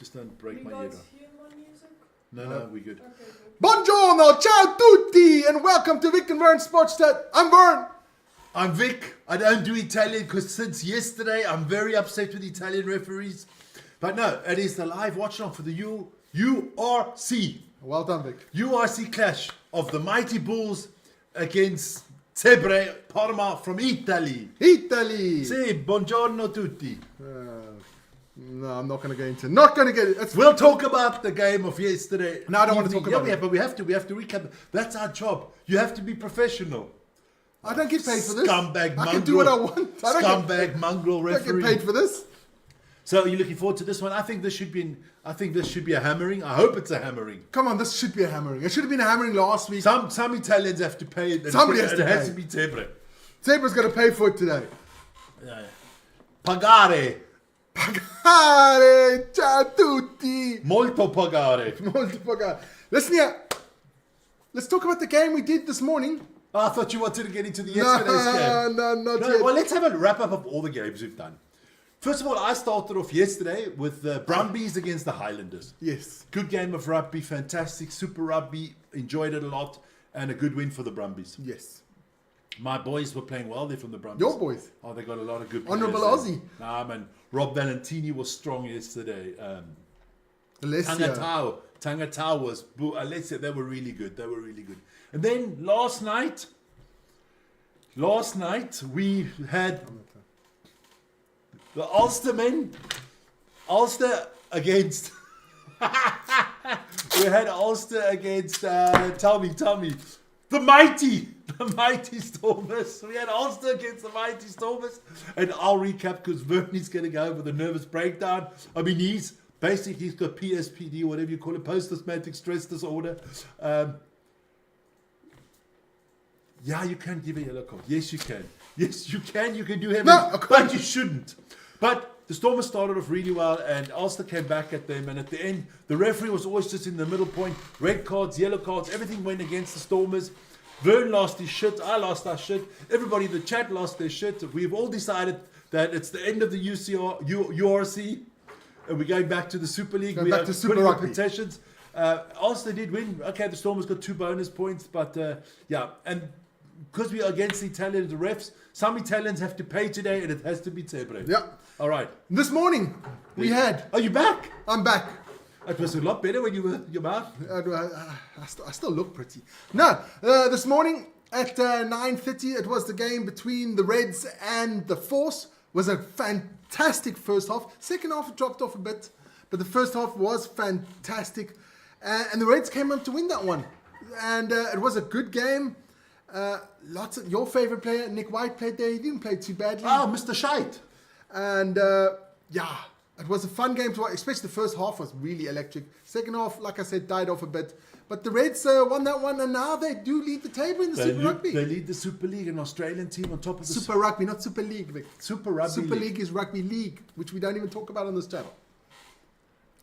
Just don't break my You ear. guys hear my music? No, we're good. Okay, good. Buongiorno, ciao tutti, and welcome to Vic and Vern Sports Chat. I'm Vern. I'm Vic. I don't do Italian because since yesterday I'm very upset with Italian referees. But no, it is the live watch on for the URC. Well done, Vic. URC clash of the Mighty Bulls against Zebre Parma from Italy. Italy. Sì, buongiorno tutti. No, I'm not going to go into. Not going to get it. We'll talk about the game of yesterday. No, I don't want to talk about it. But we have to recap. That's our job. You have to be professional. I don't get paid for this. Scumbag mongrel. I can do what I want. Scumbag mongrel I don't referee. get paid for this. So are you looking forward to this one? I think this should be a hammering. I hope it's a hammering. Come on, this should be a hammering. It should have been a hammering last week. Some Italians have to pay it. Somebody has to It has pay. to be Zebre. Zebra's going to pay for it today. Pagare. Pagare, ciao tutti. Molto pagare. Molto pagare. Listen here. Let's talk about the game we did this morning. Oh, I thought you wanted to get into the yesterday's game. No, not yet. Well, let's have a wrap up of all the games we've done. First of all, I started off yesterday with the Brumbies against the Highlanders. Yes. Good game of rugby, fantastic, super rugby, enjoyed it a lot, and a good win for the Brumbies. Yes. My boys were playing well there from the Brumbies. Your boys. Oh, they got a lot of good players. Honourable there. Aussie. Nah, man. Rob Valentini was strong yesterday. Alessia. Tangatau was... Alessia, they were really good. And then last night we had the Ulster men. Ulster against... we had Ulster against... tell me. The mighty Stormers. We had Ulster against the mighty Stormers. And I'll recap because Vernie's going to go over the nervous breakdown. I mean, he's got PSPD, whatever you call it, post-traumatic stress disorder. Yeah, you can give a yellow card. Yes, you can. Yes, you can. You can do everything. No, but you shouldn't. But the Stormers started off really well, and Ulster came back at them. And at the end, the referee was always just in the middle point. Red cards, yellow cards, everything went against the Stormers. Vern lost his shit. I lost our shit. Everybody in the chat lost their shit. We've all decided that it's the end of the URC, and we're going back to the Super League. Going we back are to Super putting up Rugby. petitions. Ulster did win. Okay, the Stormers got 2 bonus points, but yeah, and because we are against the Italian refs, some Italians have to pay today, and it has to be Zebre. Yeah. All right. This morning, we had... Are you back? I'm back. It was a lot better when you were your mouth. I still look pretty. No, this morning at 9:30, it was the game between the Reds and the Force. It was a fantastic first half. Second half it dropped off a bit, but the first half was fantastic. And the Reds came up to win that one. And it was a good game. Lots of your favorite player, Nick White, played there. He didn't play too badly. Oh, Mr. Shite. And yeah, it was a fun game to watch, especially the first half was really electric. Second half, like I said, died off a bit. But the Reds won that one, and now they do lead the table in the Super Rugby. They lead the Super League, an Australian team on top of the Super Rugby, not Super League, Vic. Super Rugby Super League is Rugby League, which we don't even talk about on this channel.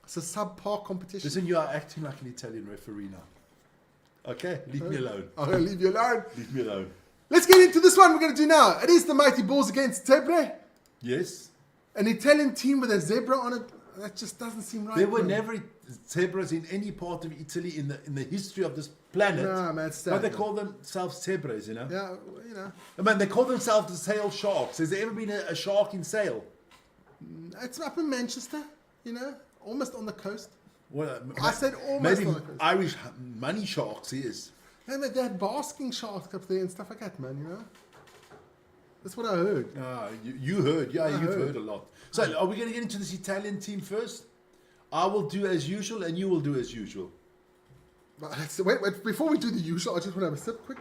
It's a subpar competition. Listen, you are acting like an Italian referee now. Okay, leave me alone. I'm going to leave you alone. Leave me alone. Let's get into this one we're going to do now. It is the Mighty Bulls against Zebre. Yes. An Italian team with a zebra on it. That just doesn't seem right. There were man. never zebras in any part of Italy in the history of this planet. No, man, it's sad, but they man. call themselves zebras, you know. Yeah, you know. I mean, they call themselves the sail sharks. Has there ever been a shark in sail? It's up in Manchester, you know, almost on the coast. Well, I said almost maybe on the coast. Irish money sharks, yes. And they had basking sharks up there and stuff like that, man, you know. That's what I heard. You heard. Yeah, you've heard. heard a lot. So are we going to get into this Italian team first? I will do as usual and you will do as usual. But wait, before we do the usual, I just want to have a sip quick.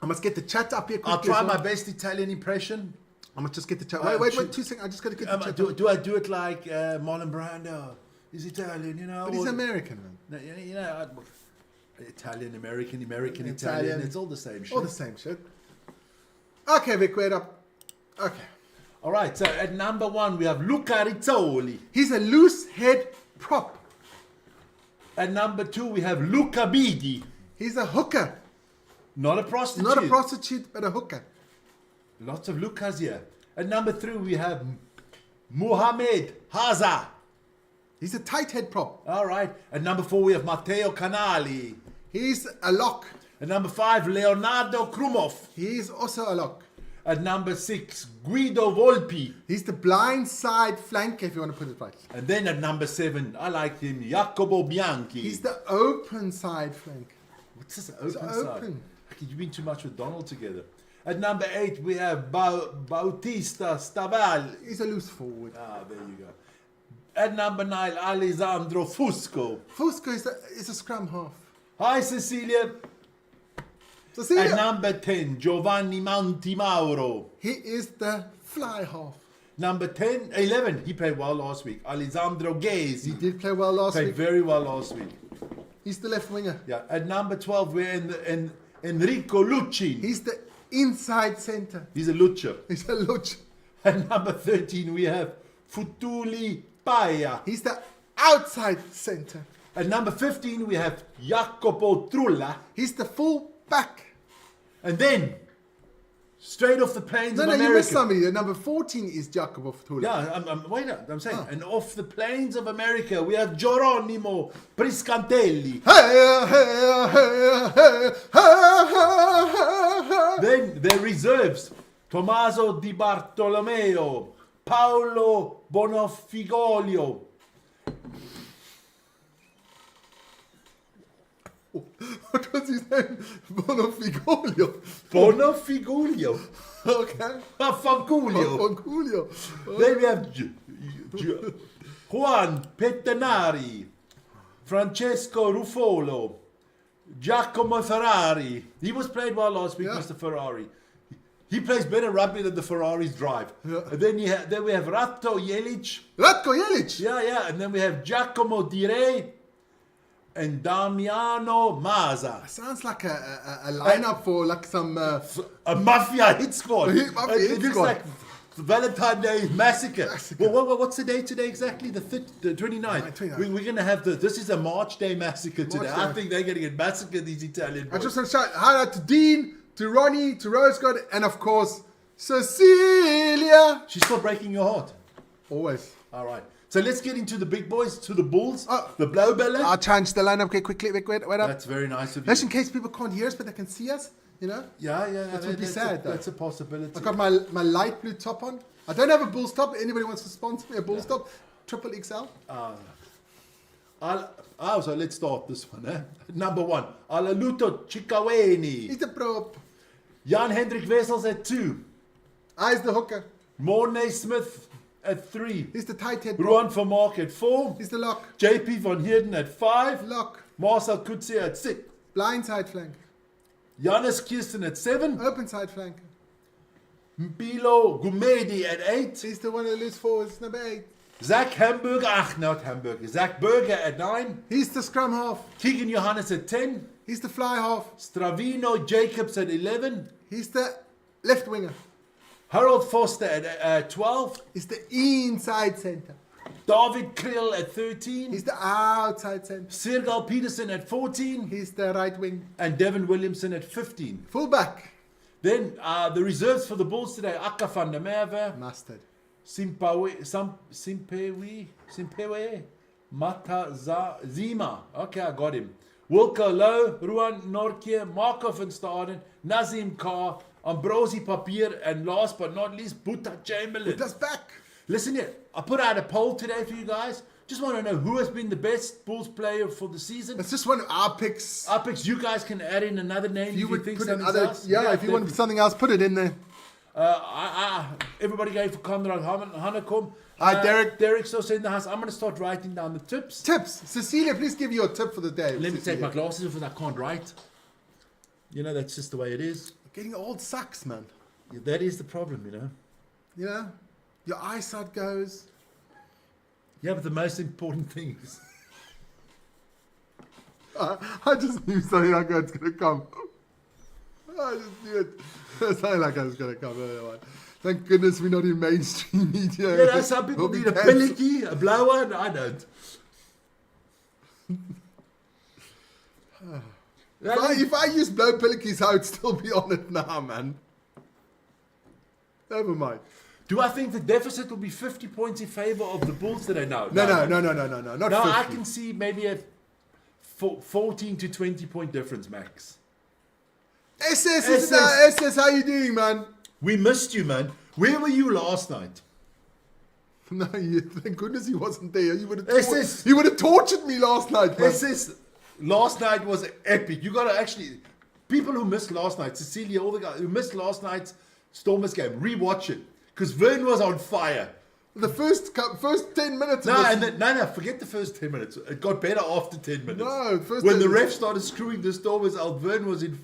I must get the chat up here quickly. I'll try as well. my best Italian impression. I must just get the chat. Uh, Wait, should- 2 seconds. I just got to get the chat up. Do I do it like Marlon Brando? He's Italian, you know. But he's or- American, man. No, you know, Italian, American, Italian. Italian. It's all the same shit. All the same shit. Okay, Vic, wait up. Okay. All right, so at number 1, we have Luca Rizzoli. He's a loose head prop. At number 2, we have Luca Bidi. He's a hooker. Not a prostitute. Not a prostitute, but a hooker. Lots of Lucas here. At number 3, we have Mohamed Haza. He's a tight head prop. All right. At number 4, we have Matteo Canali. He's a lock. At number 5, Leonardo Krumov. He's also a lock. At number 6, Guido Volpi. He's the blind side flanker, if you want to put it right. And then at number 7, I like him, Jacopo Bianchi. He's the open side flank. What's this He's open side? open. Okay, you've been too much with Donald together. At number 8, we have Bautista Staval. He's a loose forward. Ah, there you go. At number 9, Alessandro Fusco. Fusco is a scrum half. Hi, Cecilia. Cecilia, At number 10, Giovanni Montimauro. he is the fly half. Number 11, he played well last week. Alessandro He Ghesi. did play well last Played week. very well last week. He's the left winger. Yeah. At number 12, we're in Enrico Lucci. He's the inside centre. He's a Lucha. He's a luch. At number 13, we have Futuli Paia. He's the outside centre. At number 15, we have Jacopo Trulla. He's the full back. And then, straight off the plains No, of no, America. you missed somebody. The number 14 is Jacopo Ftula. Yeah, wait up, I'm saying. Oh. And off the plains of America, we have Geronimo Priscantelli. Then their reserves, Tommaso Di Bartolomeo, Paolo Bonafigolio. What was his name? Bonafigolio. Bonafigolio? Okay. Fangulio. Fangulio. Then we have Juan Pettenari, Francesco Ruffolo, Giacomo Ferrari. He was played well last week, Yeah. Mr. Ferrari. He plays better rugby than the Ferraris drive. Yeah. And then we have Ratko Jelic. Ratko Jelic. Yeah. And then we have Giacomo Di Re and Damiano Maza. Sounds like a lineup for like some... A mafia hit squad. Mafia It hit looks squad. like Valentine's Day massacre. Massacre. Well, what's the day today exactly? The 29th. 29th. We're going to have this is a March Day massacre today. March I Day. think they're going to get massacred, these Italian I boys. just want to shout out to Dean, to Ronnie, to Rosegod, and of course, Cecilia. She's still breaking your heart. Always. All right. So let's get into the big boys, to the Bulls, Oh. the Blaubeller. I'll change the lineup quickly. Wait up. That's very nice of you. Just in case people can't hear us, but they can see us, you know? Yeah. That would be sad, though. That's a possibility. I've got my light blue top on. I don't have a Bulls top. Anybody wants to sponsor me a Bulls top? Triple XL. So let's start this one. Number 1, Alaluto Chikaweni. He's the prop. Jan Hendrik Wessels at 2. He's the hooker. Mornay Smith at 3. He's the tight head. Ruan Vermaak at 4. He's the lock. JP van Heerden at 5. Lock. Marcel Kutse at 6. Blind side flank. Janus Kirsten at 7. Open side flank. Mpilo Gumedi at 8. He's the one that loose forwards. Number 8. Zach Hamburger, Zach Berger at 9. He's the scrum half. Keegan Johannes at 10. He's the fly half. Stravino Jacobs at 11. He's the left winger. Harold Foster at 12. He's the inside centre. David Krill at 13. He's the outside centre. Sergal Peterson at 14. He's the right wing. And Devin Williamson at 15. Full back. Then the reserves for the Bulls today, Akka van der Merwe, Mustard. Simpewe, Matazima. Okay, I got him. Wilco Low, Ruan Nortje, Marco van Staden, Nazim Carr, Ambrosi Papier, and last but not least, Buta Chamberlain. That's back. Listen here, I put out a poll today for you guys. Just want to know who has been the best Bulls player for the season. It's just one of our picks. Our picks, you guys can add in another name if you would think put in something's other. else. Yeah, if you want definitely. something else, put it in there. Everybody going for Conrad Hanekom. Derek's also in the house. I'm going to start writing down the tips. Tips. Cecilia, please give your tip for the day. Let me Cecilia. take my glasses off and I can't write. You know, that's just the way it is. Getting old sucks, man. Yeah, that is the problem, you know. You know, your eyesight goes. Yeah, but the most important thing is... I just knew something like that's going to come. I just knew it. Something like that's going to come. Anyway. Thank goodness we're not in mainstream media. You know, some people We'll be need a cancelled. pillicky, a blower, and I don't. If I use blow pillikis, I would still be on it now, man. Never mind. Do I think the deficit will be 50 points in favour of the Bulls today? No. No, not No, 50. I can see maybe a 14 to 20 point difference max. SS, how you doing, man? We missed you, man. Where were you last night? No, thank goodness he wasn't there. You would have SS. you would have tortured me last night, man. SS, last night was epic. You got to actually, people who missed last night, Cecilia, all the guys who missed last night's Stormers game, rewatch it. Because Vern was on fire. The first 10 minutes. No, forget the first 10 minutes. It got better after 10 minutes. No, when the ref started screwing the Stormers out, Vern was in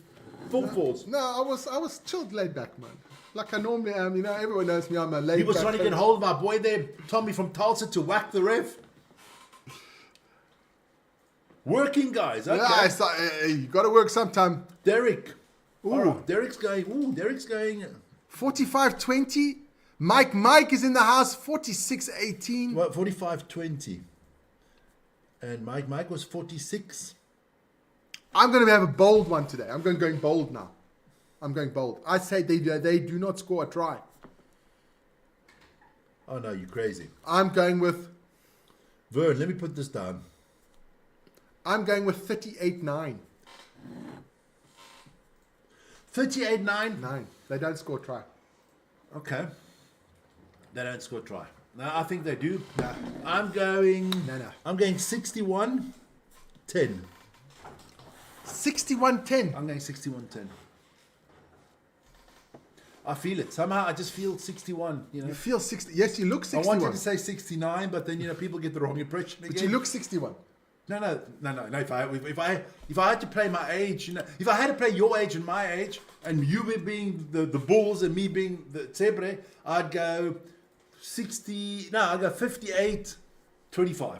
full force. No, I was chilled, laid back, man. Like I normally am. You know, everyone knows me. I'm a laid back. He was trying to get hold of our boy there, Tommy from Tulsa, to whack the ref. Working guys. Okay. Yeah, it's like, you got to work sometime. Derek. Ooh. Right. Derek's going. 45-20. Mike is in the house. 46-18. What? 45-20. And Mike was 46. I'm going to have a bold one today. I'm going bold now. I'm going bold. I say they do not score a try. Oh no, you're crazy. I'm going with Vern, let me put this down. I'm going with 38-9. 38-9? 9. They don't score a try. Okay. They don't score a try. No, I think they do. No. I'm going... No. I'm going 61-10. 61-10. I'm going 61-10. I feel it. Somehow I just feel 61, you know. You feel 60. Yes, you look 61. I wanted to say 69, but then, you know, people get the wrong impression again. But you look 61. No. If I had to play my age, you know, if I had to play your age and my age, and you being the Bulls and me being the Zebre, I'd go 58-25.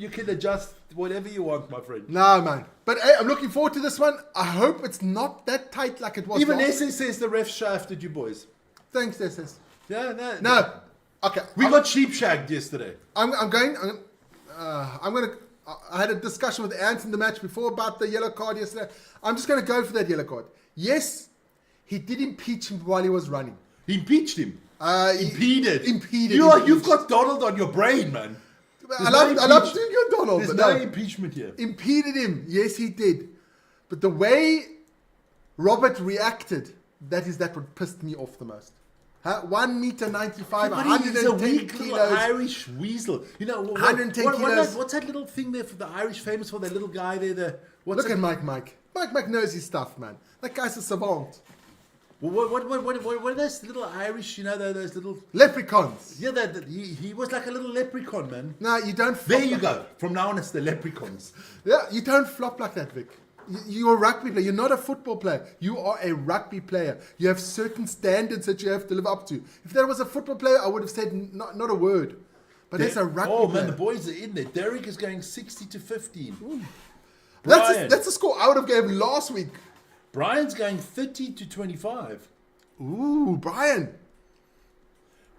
You can adjust whatever you want, my friend. No, man. But hey, I'm looking forward to this one. I hope it's not that tight like it was. Even last. SS says the ref shafted you boys. Thanks, SS. Yeah, No. Okay. We got sheep shagged yesterday. I had a discussion with Ant in the match before about the yellow card yesterday. I'm just going to go for that yellow card. Yes, he did impeach him while he was running. He impeached him. Impeded. You've got Donald on your brain, man. I love doing your Donald. There's no impeachment here. Impeded him. Yes, he did. But the way Robert reacted, that what pissed me off the most. 1 meter 95, 110 he's a weak kilos. little Irish weasel. You know, 110 kilos. What's that little thing there for the Irish famous for? That little guy there. Look at Mike. Mike knows his stuff, man. That guy's a savant. Well, what are those little Irish, you know, those little... Leprechauns. Yeah, he was like a little leprechaun, man. No, you don't flop. There you go. From now on, it's the leprechauns. Yeah, you don't flop like that, Vic. You're a rugby player. You're not a football player. You are a rugby player. You have certain standards that you have to live up to. If there was a football player, I would have said not a word. But it's a rugby player. Oh, man, the boys are in there. Derek is going 60-15. That's the score I would have gave last week. Brian's going 30-25. Ooh, Brian,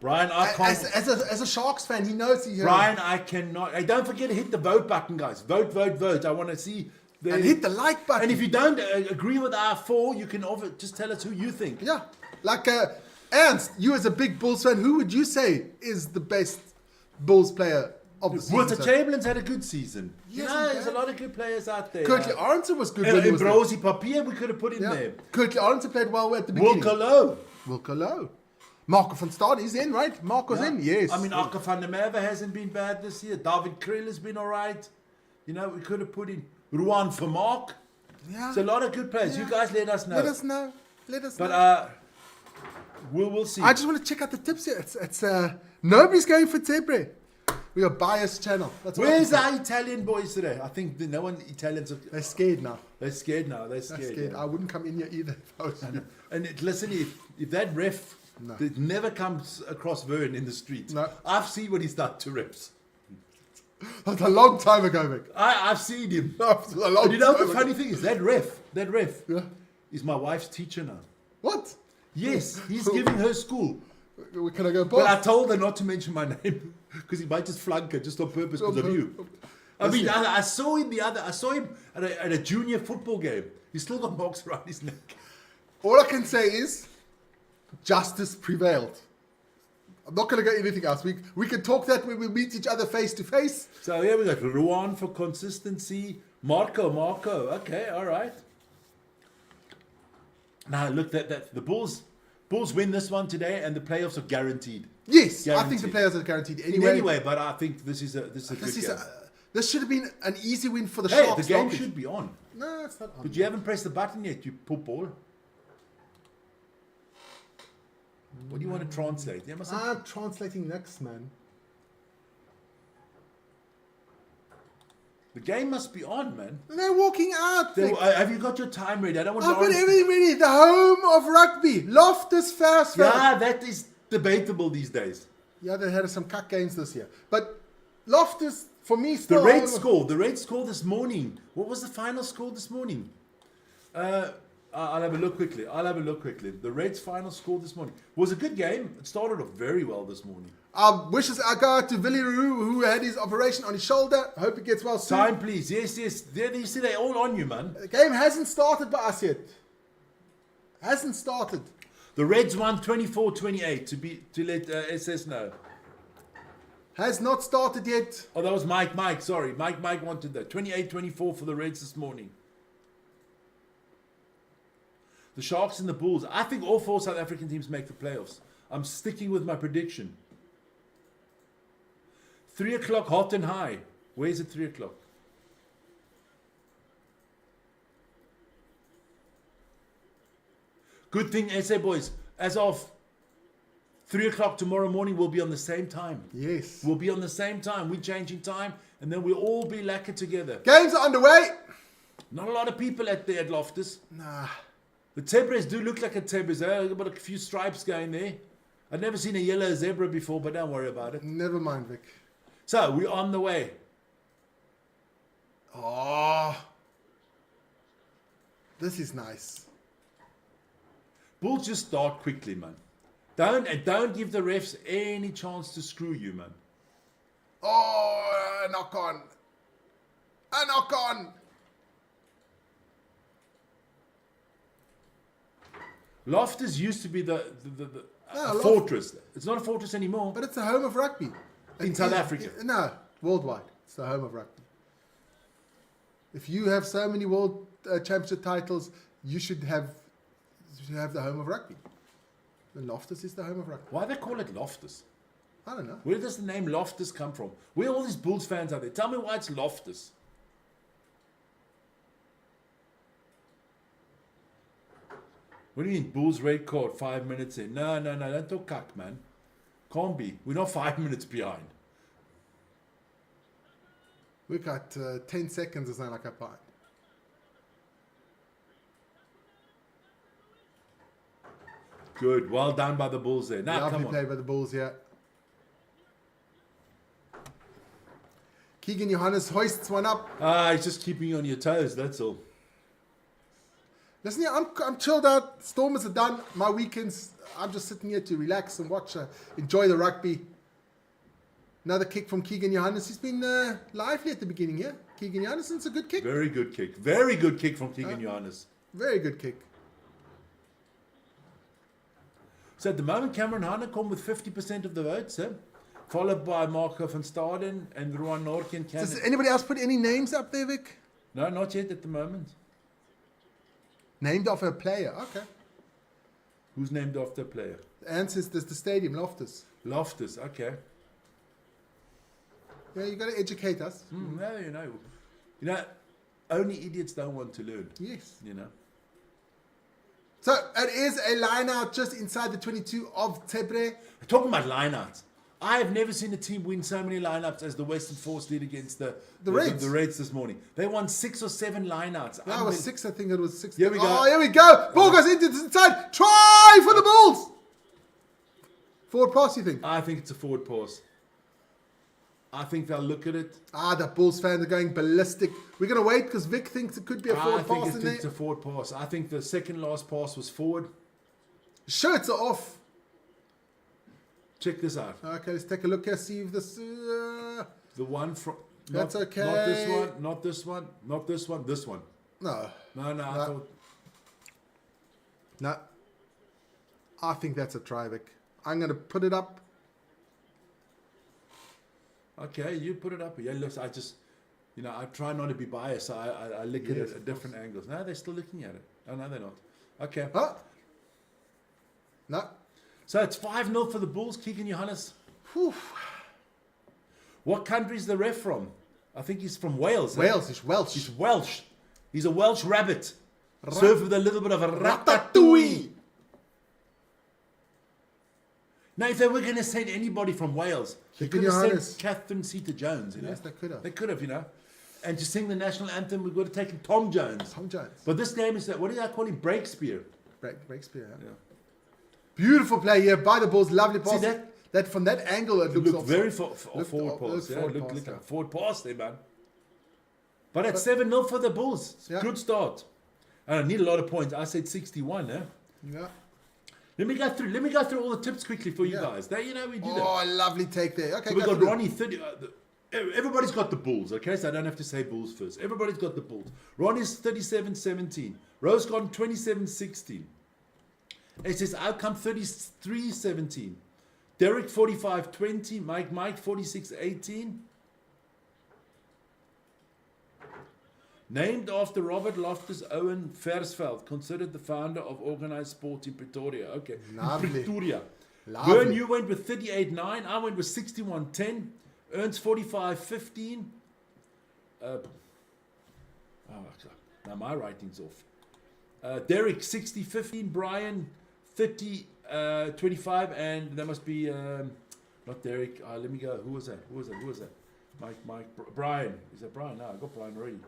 I can't. As a Sharks fan, he knows he. Brian, I cannot. Hey, don't forget to hit the vote button, guys. Vote. I want to see. And hit the like button. And if you don't agree with our 4, you can just tell us who you think. Yeah, like Ernst, you as a big Bulls fan, who would you say is the best Bulls player of the season? Walter Chamberlain's had a good season. Yes, there's a lot of good players out there. Curtly Aronson was good. And Brozy Papier we could have put in there. Curtly Aronson played well at the beginning. Wilco Low. Marco van Stad is in, right? Marco's in, yes. I mean, Arca van der Merwe hasn't been bad this year. David Krill has been all right. You know, we could have put in Ruan Vermaak. Yeah. It's a lot of good players. You guys let us know. Let us know. But we'll see. I just want to check out the tips here. It's nobody's going for Zebre. We are biased channel. That's Where's our Italian boys today? I think no one Italians are... They're scared now. They're scared. Yeah. I wouldn't come in here either if I was you. And listen, if that ref that never comes across Vern in the street, I've seen what he's done to refs. That's a long time ago, Vic. I've seen him. You know the funny thing is that ref is my wife's teacher now. What? Yes, he's giving her school. Can I go past? But I told her not to mention my name because he might just flunk her just on purpose because of you. I mean, I saw him at a junior football game. He's still got marks around his neck. All I can say is, Justice prevailed. I'm not going to go anything else. We can talk that when we meet each other face to face. So here we got Ruan for consistency. Marco. Okay, all right. Now look, that the Bulls win this one today, and the playoffs are guaranteed. Yes, I Guaranteed. think the players are guaranteed anyway. Anyway, but I think this is a good game. This should have been an easy win for the Hey, Sharks. the game should be on. No, it's not on. But you haven't pressed the button yet, you poop ball. What do you want to translate? I'm translating next, man. The game must be on, man. They're walking out. Have you got your time ready? I don't want I've got Lawrence everything ready. The home of rugby. Loftus Fast. Yeah, that is debatable these days. Yeah, they had some cuck games this year. But Loftus, for me, The still... Red score this morning. What was the final score this morning? I'll have a look quickly. The Reds' final score this morning was a good game. It started off very well this morning. Wishes I go out to Villaroo, who had his operation on his shoulder. I hope he gets well soon. Time, please. Yes. There, you see, they're all on you, man. The game hasn't started by us yet. Hasn't started. The Reds won 24-28 to let SS know. Has not started yet. Oh, that was Mike. Sorry. Mike wanted that. 28-24 for the Reds this morning. The Sharks and the Bulls. I think all 4 South African teams make the playoffs. I'm sticking with my prediction. 3 o'clock, hot and high. Where's it 3 o'clock? Good thing, SA boys, as of 3 o'clock tomorrow morning, we'll be on the same time. Yes. We'll be on the same time. We're changing time, and then we'll all be lacquered together. Games are underway. Not a lot of people at Loftus. Nah. The Zebras do look like a Zebras. They've got a few stripes going there. I've never seen a yellow zebra before, but don't worry about it. Never mind, Vic. So, we're on the way. Oh. This is nice. Bulls just start quickly, man. Don't give the refs any chance to screw you, man. Oh, a knock on. A knock on. Loftus used to be the No, fortress. It's not a fortress anymore. But it's the home of rugby. In South Africa. No, worldwide. It's the home of rugby. If you have so many world championship titles, you should have the home of rugby. And Loftus is the home of rugby. Why they call it Loftus? I don't know. Where does the name Loftus come from? Where are all these Bulls fans out there? Tell me why it's Loftus. What do you mean, Bulls red card 5 minutes in? No, don't talk cuck, man. Can't be. We're not 5 minutes behind. We got 10 seconds or something like that behind. Good. Well done by the Bulls there. Now, Lovely come on. play by the Bulls here. Keegan Johannes hoists one up. He's just keeping you on your toes, that's all. Listen here, I'm chilled out. Stormers are done. My weekends, I'm just sitting here to relax and watch, enjoy the rugby. Another kick from Keegan Johannes. He's been lively at the beginning here. Keegan Johannes, it's a good kick. Very good kick. Very good kick from Keegan Johannes. Very good kick. So at the moment, Cameron Hanekom with 50% of the votes, followed by Marco van Staden and Ruan Norken. Does anybody else put any names up there, Vic? No, not yet at the moment. Named after a player. Okay. Who's named after a player? The answer is the stadium, Loftus. Loftus, okay. Yeah, you got to educate us. No, you know, only idiots don't want to learn. Yes. You know. So it is a line out just inside the 22 of Zebre. Talking about lineouts, I have never seen a team win so many lineups as the Western Force did against the Reds. The Reds this morning. They won 6 or 7 lineouts. That was 6, I think it was 6. Here we go. Oh, here we go. Ball goes into the inside. Try for the Bulls. Forward pass, you think? I think it's a forward pass. I think they'll look at it. The Bulls fans are going ballistic. We're going to wait because Vic thinks it could be a forward pass in there. It's a forward pass. I think the second last pass was forward. Shirts are off. Check this out. Okay, let's take a look here. See if this... The one from... That's okay. Not this one, not this one, not this one, this one. No. No, I thought... No. I think that's a try, Vic. I'm going to put it up. Okay, you put it up. Yeah, look, I just, I try not to be biased. So I look at it at different angles. No, they're still looking at it. Oh, no, they're not. Okay. Huh? No. So it's 5-0 for the Bulls, Keegan Johannes. Whew. What country is the ref from? I think he's from Wales. Wales, he's Welsh. He's Welsh. He's a Welsh rabbit. Served with a little bit of a Ratatouille. Now, if they were going to send anybody from Wales, they could have sent Catherine Zeta-Jones. Yes, they could have. They could have, And to sing the national anthem, we would have taken Tom Jones. Tom Jones. But this name is, what do I call him? Breakspear. Breakspear, yeah. Beautiful play here by the Bulls. Lovely pass. See that from that angle, it looks very forward pass. Look forward pass there, man. But at 7-0 for the Bulls. Good start. And I need a lot of points. I said 61, Yeah. Let me go through all the tips quickly for you guys. We do that. Oh, lovely take there. Okay, so we've got Ronnie 30. Everybody's got the Bulls, okay? So I don't have to say Bulls first. Everybody's got the Bulls. Ronnie's 37-17. Rose gone 27-16. It says outcome 33-17. Derek 45-20. Mike 46-18. Named after Robert Loftus Owen Versfeld, considered the founder of organized sport in Pretoria. Okay. Lovely. Pretoria. Lovely. Vern, you went with 38-9. I went with 61-10. Ernst 45-15. Now my writing's off. Derek 60-15. Brian 30-25. And that must be not Derek. Let me go. Who was that? Mike. Brian. Is that Brian? No, I got Brian already.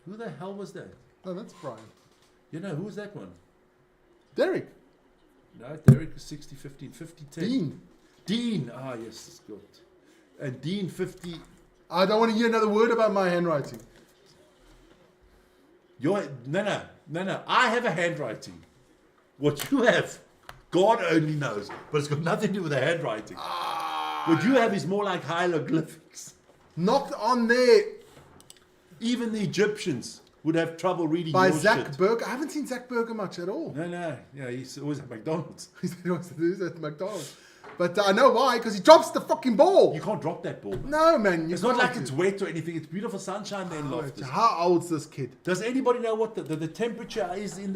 Who the hell was that? Oh, that's Brian. Who was that one? Derek. No, Derek was 60-15. 50-10. Dean. Ah, yes, it's good. And Dean 50. I don't want to hear another word about my handwriting. No. I have a handwriting. What you have, God only knows. But it's got nothing to do with the handwriting. What you have is more like hieroglyphics. Knocked on there. Even the Egyptians would have trouble reading by your Zach shit. Berger. I haven't seen Zach Berger much at all. No. Yeah, he's always at McDonald's. He's at McDonald's. But I know why, because he drops the fucking ball. You can't drop that ball, man. No, man. It's not like it's wet or anything. It's beautiful sunshine there in Loftus. How old's this kid? Does anybody know what the temperature is in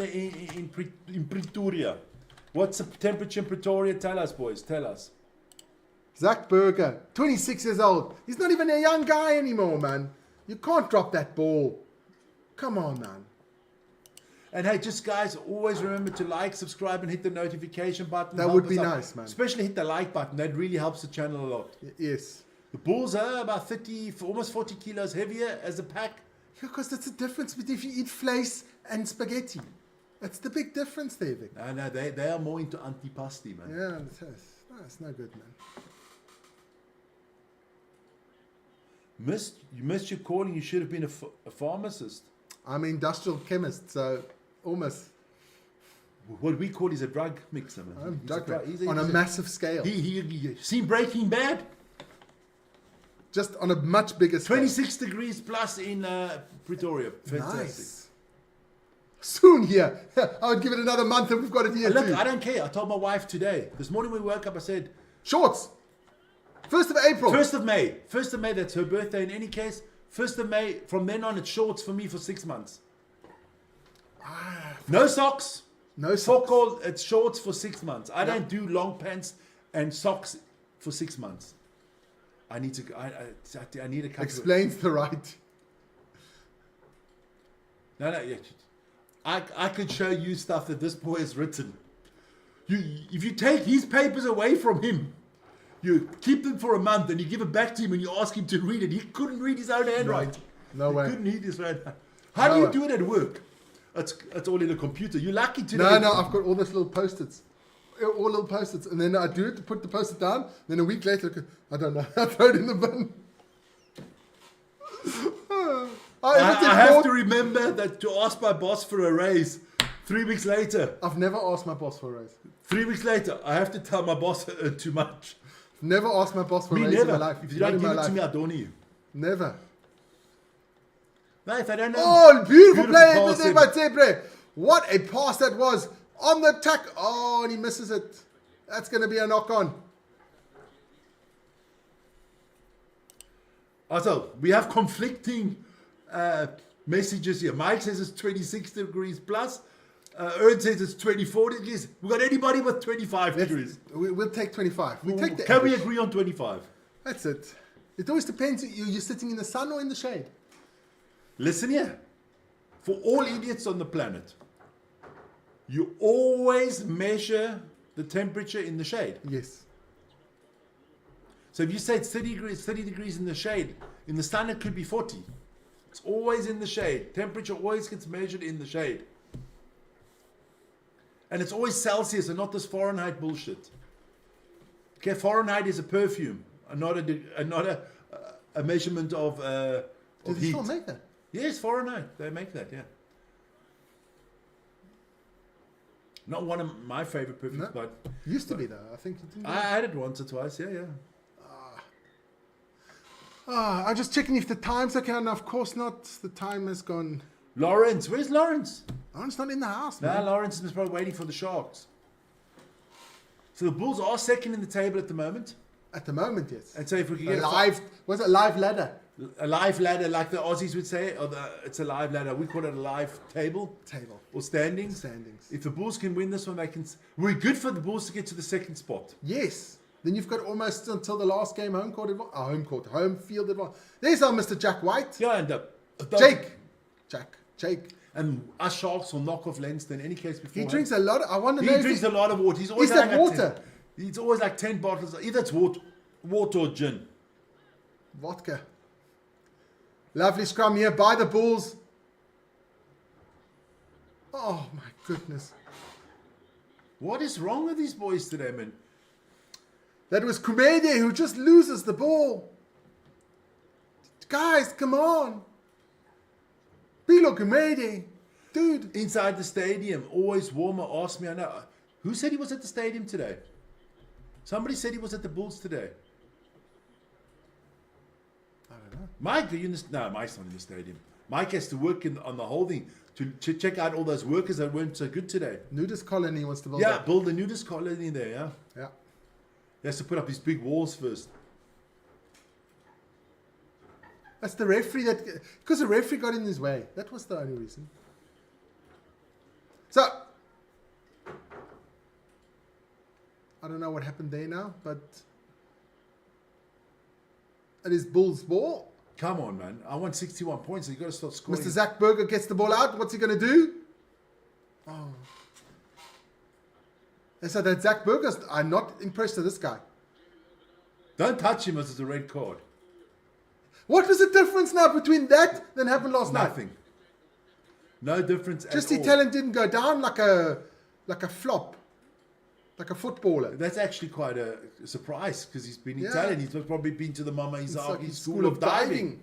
Pretoria? What's the temperature in Pretoria? Tell us, boys. Tell us. Zach Berger, 26 years old. He's not even a young guy anymore, man. You can't drop that ball. Come on, man. And hey, just guys, always remember to like, subscribe, and hit the notification button. That would be nice, man. Especially hit the like button. That really helps the channel a lot. Yes. The Bulls are about 30, almost 40 kilos heavier as a pack. Yeah, because that's the difference between if you eat vlees and spaghetti. That's the big difference there, Vic. No, they are more into antipasti, man. Yeah, that's no good, man. You missed your calling. You should have been a pharmacist. I'm an industrial chemist, so almost. What we call is a drug mixer, man. On a massive scale. He seen Breaking Bad? Just on a much bigger scale. 26 degrees plus in Pretoria. Fantastic. Nice. Soon here. I would give it another month and we've got it here Look, too. I don't care. I told my wife today. This morning we woke up, I said... Shorts. 1st of April. 1st of May. 1st of May, that's her birthday in any case. 1st of May, from then on, it's shorts for me for 6 months. No socks. No socks. All, it's shorts for 6 months. I don't do long pants and socks for 6 months. I need a couple. Explains the right. No. Yeah. I could show you stuff that this boy has written. If you take his papers away from him, you keep them for a month and you give it back to him and you ask him to read it. He couldn't read his own handwriting. No way. He couldn't read his own handwriting. How do you do it at work? It's all in a computer. You're lucky to No, I've got all these little post-its. All little post-its. And then I do it to put the post-it down. Then a week later, I don't know. I throw it in the bin. I have to remember that to ask my boss for a raise 3 weeks later. I've never asked my boss for a raise. 3 weeks later, I have to tell my boss too much. Never asked my boss for a raise in my life. If you don't give it to me, I don't need you. Never. No, if I don't know. Oh, beautiful play there by Zebre. What a pass that was. On the attack. Oh, and he misses it. That's going to be a knock-on. Also, we have conflicting messages here. Mike says it's 26 degrees plus. Ern says it's 24 degrees. We got anybody with 25 degrees? We'll take 25. We take the Can we average. agree on 25? That's it. It always depends. You're sitting in the sun or in the shade. Listen here. For all idiots on the planet, you always measure the temperature in the shade. Yes. So if you say it's 30 degrees in the shade, in the sun it could be 40. It's always in the shade. Temperature always gets measured in the shade. And it's always Celsius and not this Fahrenheit bullshit. Okay, Fahrenheit is a perfume, and not a measurement of Do they heat. still make that? Yes, Fahrenheit. They make that, yeah. Not one of my favorite perfumes, No. but Used to be though. I think it didn't. I had it once or twice, yeah. I'm just checking if the time's okay. And of course not. The time has gone. Lawrence, where's Lawrence? Oh, it's not in the house, Nah, man. Lawrence is probably waiting for the Sharks. So the Bulls are second in the table at the moment. At the moment, yes. And so if we could A get live, was it live ladder? a live ladder, like the Aussies would say, or it's a live ladder. We call it a live table Table. or standings. Standings. If the Bulls can win this one, they can. We're good for the Bulls to get to the second spot. Yes. Then you've got almost until the last game home field advantage. There's our Mr. Jack White. Yeah, and Jake. And us Sharks will knock off Leinster in any case before. He drinks a lot. I want to know He if drinks a lot of water. He's always Is that like water? 10, he's always like 10 bottles. Either it's water or gin. Vodka. Lovely scrum here by the Bulls. Oh my goodness. What is wrong with these boys today, man? That was Kumede who just loses the ball. Guys, come on. Bilo Kumede. Dude. Inside the stadium, always warmer. Ask me, I know. Who said he was at the stadium today? Somebody said he was at the Bulls today. I don't know. Mike, no, Mike's not in the stadium. Mike has to work on the whole thing to check out all those workers that weren't so good today. Nudist colony wants to build Yeah, up. build a nudist colony there, yeah. Yeah. He has to put up his big walls first. That's the referee because the referee got in his way. That was the only reason. So, I don't know what happened there now, but it is Bulls' ball. Come on, man. I want 61 points, so you got to start scoring. Mr. Zach Berger gets the ball out. What's he going to do? Oh. And so that Zach Berger's, I'm not impressed with this guy. Don't touch him as it's a red card. What was the difference now between that than happened last night? Nothing. No difference at all. Just his talent didn't go down like a flop, like a footballer. That's actually quite a surprise because he's been Yeah. Italian. He's probably been to the Mama It's Izaki like his school of diving.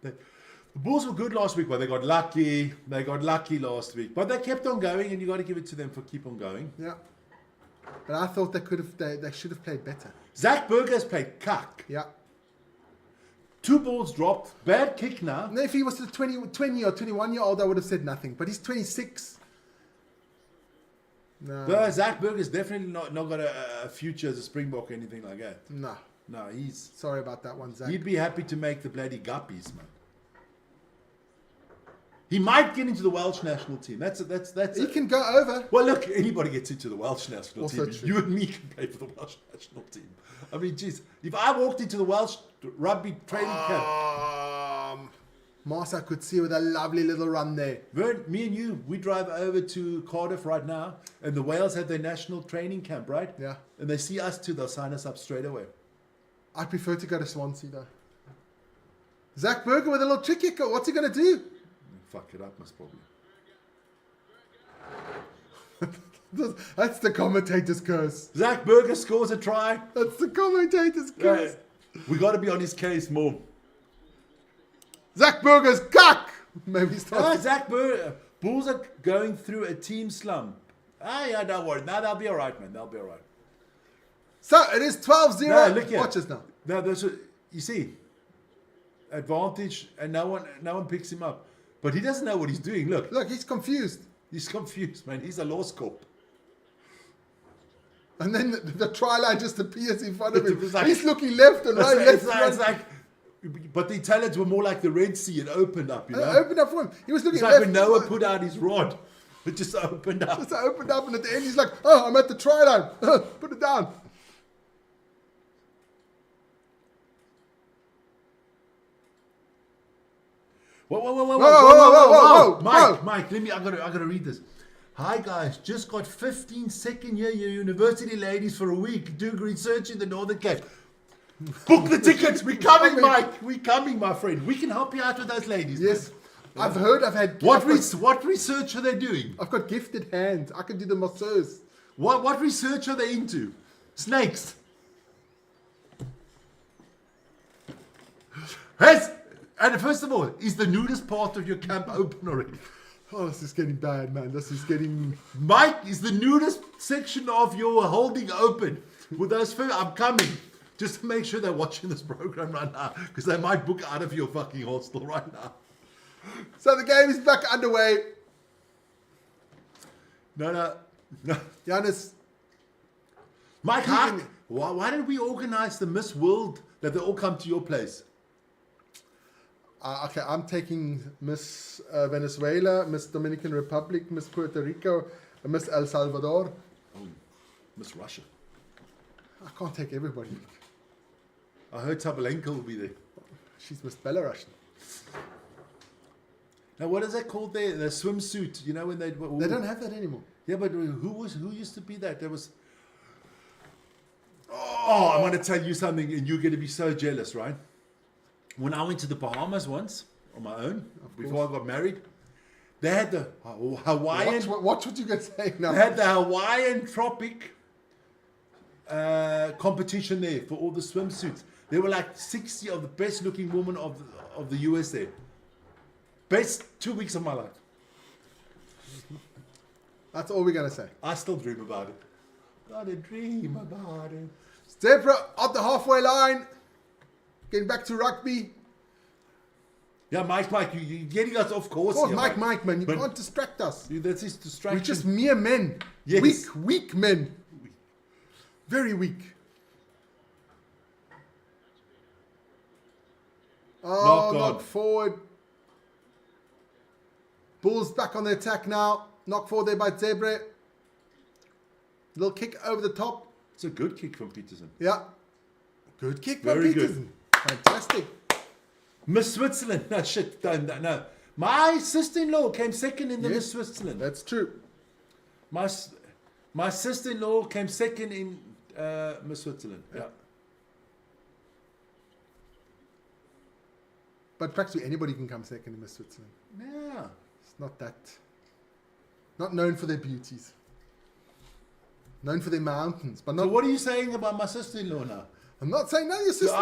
The Bulls were good last week, but they got lucky. They got lucky last week, but they kept on going, and you got to give it to them for keep on going. Yeah. But I thought they should have played better. Zach Berger's played cuck. Yeah. 2 balls dropped. Bad kick now. And if he was a 20 or 21-year-old, I would have said nothing. But he's 26. No. But Zach Berger's definitely not got a future as a Springbok or anything like that. No. No, he's. Sorry about that one, Zach. He'd be happy to make the bloody guppies, man. He might get into the Welsh national team. That's He can go over. Well, look, anybody gets into the Welsh national Also team. true. You and me can play for the Welsh national team. I mean, geez, if I walked into the Welsh rugby training camp, Marsa could see with a lovely little run there. Vern, me and you, we drive over to Cardiff right now, and the Wales have their national training camp, right? Yeah. And they see us too, they'll sign us up straight away. I'd prefer to go to Swansea, though. Zach Berger with a little trick kick. What's he going to do? Fuck it up, most probably. That's the commentator's curse. Zach Berger scores a try. That's the commentator's curse. We got to be on his case more. Zach Berger's cock. Maybe start. Zach Berger. Bulls are going through a team slump. Yeah, don't worry. No, they'll be all right, man. They'll be all right. So it is 12-0. No, look here. Watch us now. No, you see, advantage, and no one picks him up. But he doesn't know what he's doing. Look, Look, he's confused. he's confused, man. He's a lost corp. And then the try line just appears in front of him. It's like- He's looking left and right. It's like, but the Italians were more like the Red Sea. It opened up, you know. Opened up for him. He was looking It's like left. when Noah put out his rod. It just opened up. Just opened up, and at the end he's like, "Oh, I'm at the try line. Put it down." Whoa, whoa. Mike, I gotta read this. Hi guys, just got 15 second year university ladies for a week doing research in the Northern Cape. Book the tickets. We're coming, Mike. We're coming, my friend. We can help you out with those ladies. Yes, man. I've had. What research are they doing? I've got gifted hands. I can do the masseurs. What research are they into? Snakes. And first of all, is the nudist part of your camp open already? Oh, this is getting bad, man. This is getting. Mike, is the nudist section of your holding open? With those I'm coming. Just to make sure they're watching this program right now. Because they might book out of your fucking hostel right now. So the game is back underway. No. Giannis. Mike, why didn't we organize the Miss World that they all come to your place? Okay, I'm taking Miss Venezuela, Miss Dominican Republic, Miss Puerto Rico, and Miss El Salvador. Oh, Miss Russia. I can't take everybody. I heard Tabalenka will be there. She's Miss Belarusian. Now, what is that called there? The swimsuit. You know when they don't have that anymore. Yeah, but who used to be that? There was. Oh, I'm going to tell you something, and you're going to be so jealous, right? When I went to the Bahamas once on my own before I got married, they had the Hawaiian. Watch what you can say now. They had the Hawaiian Tropic competition there for all the swimsuits. There were like 60 of the best looking women of the US there. Best 2 weeks of my life. That's all we're going to say. I still dream about it. Got a dream about it. Zebre up the halfway line. Getting back to rugby. Yeah, Mike, you're getting us off course. Of course, here, Mike, man. You can't distract us. That's his distraction. We're just mere men. Yes. Weak men. Very weak. Oh, knock forward. Bulls back on the attack now. Knock forward there by Zebre. Little kick over the top. It's a good kick from Peterson. Yeah. Good kick from Very Peterson. good. Fantastic. Miss Switzerland. No, shit. No. My sister-in-law came second in the Miss Switzerland. That's true. My sister-in-law came second in Miss Switzerland. Yeah. But practically anybody can come second in Miss Switzerland. Yeah. It's not that. Not known for their beauties. Known for their mountains. But not. So what are you saying about my sister-in-law now? I'm not saying no, your sister.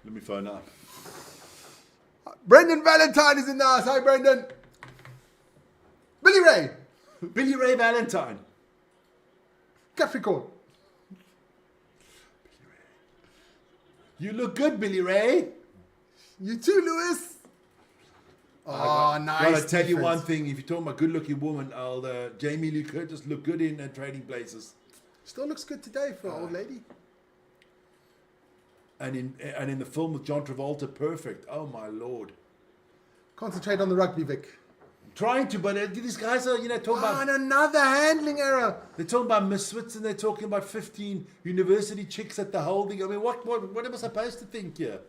Let me phone up. Brendan Valentine is in the house. Hi, Brendan. Billy Ray. Billy Ray Valentine. Capricorn. You look good, Billy Ray. You too, Lewis. Oh, nice. Well, I tell you one thing. If you're talking about good-looking woman, Jamie Lee Curtis look good in trading places. Still looks good today for an old lady. And in the film with John Travolta, perfect. Oh my lord. Concentrate on the rugby, Vic. I'm trying to, but these guys are, talking about. And another handling error. They're talking about Miss Switzerland. They're talking about 15 university chicks at the holding. I mean, what am I supposed to think here?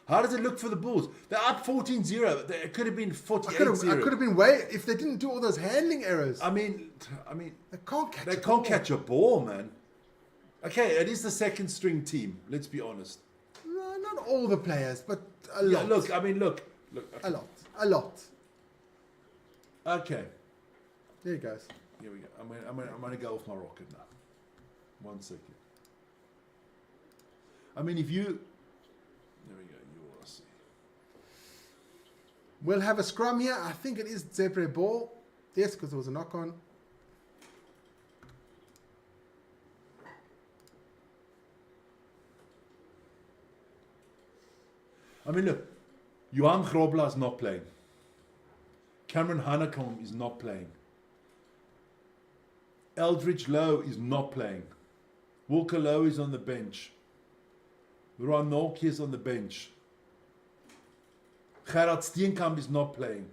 How does it look for the Bulls? They're up 14-0. It could have been 48-0. I could have been way if they didn't do all those handling errors. I mean, they can't catch. They can't catch a ball, man. Okay, it is the second string team. Let's be honest. No, not all the players, but a lot. Yeah, look. Okay. A lot. Okay. There you go. Here we go. I'm gonna go off my rocket now. 1 second. I mean, if you. There we go. URC. We'll have a scrum here. I think it is Zebre ball. Yes, because there was a knock on. I mean, look, Johan Grobler is not playing. Cameron Honeycomb is not playing. Eldridge Lowe is not playing. Walker Lowe is on the bench. Ron Nokia is on the bench. Gerard Steenkamp is not playing.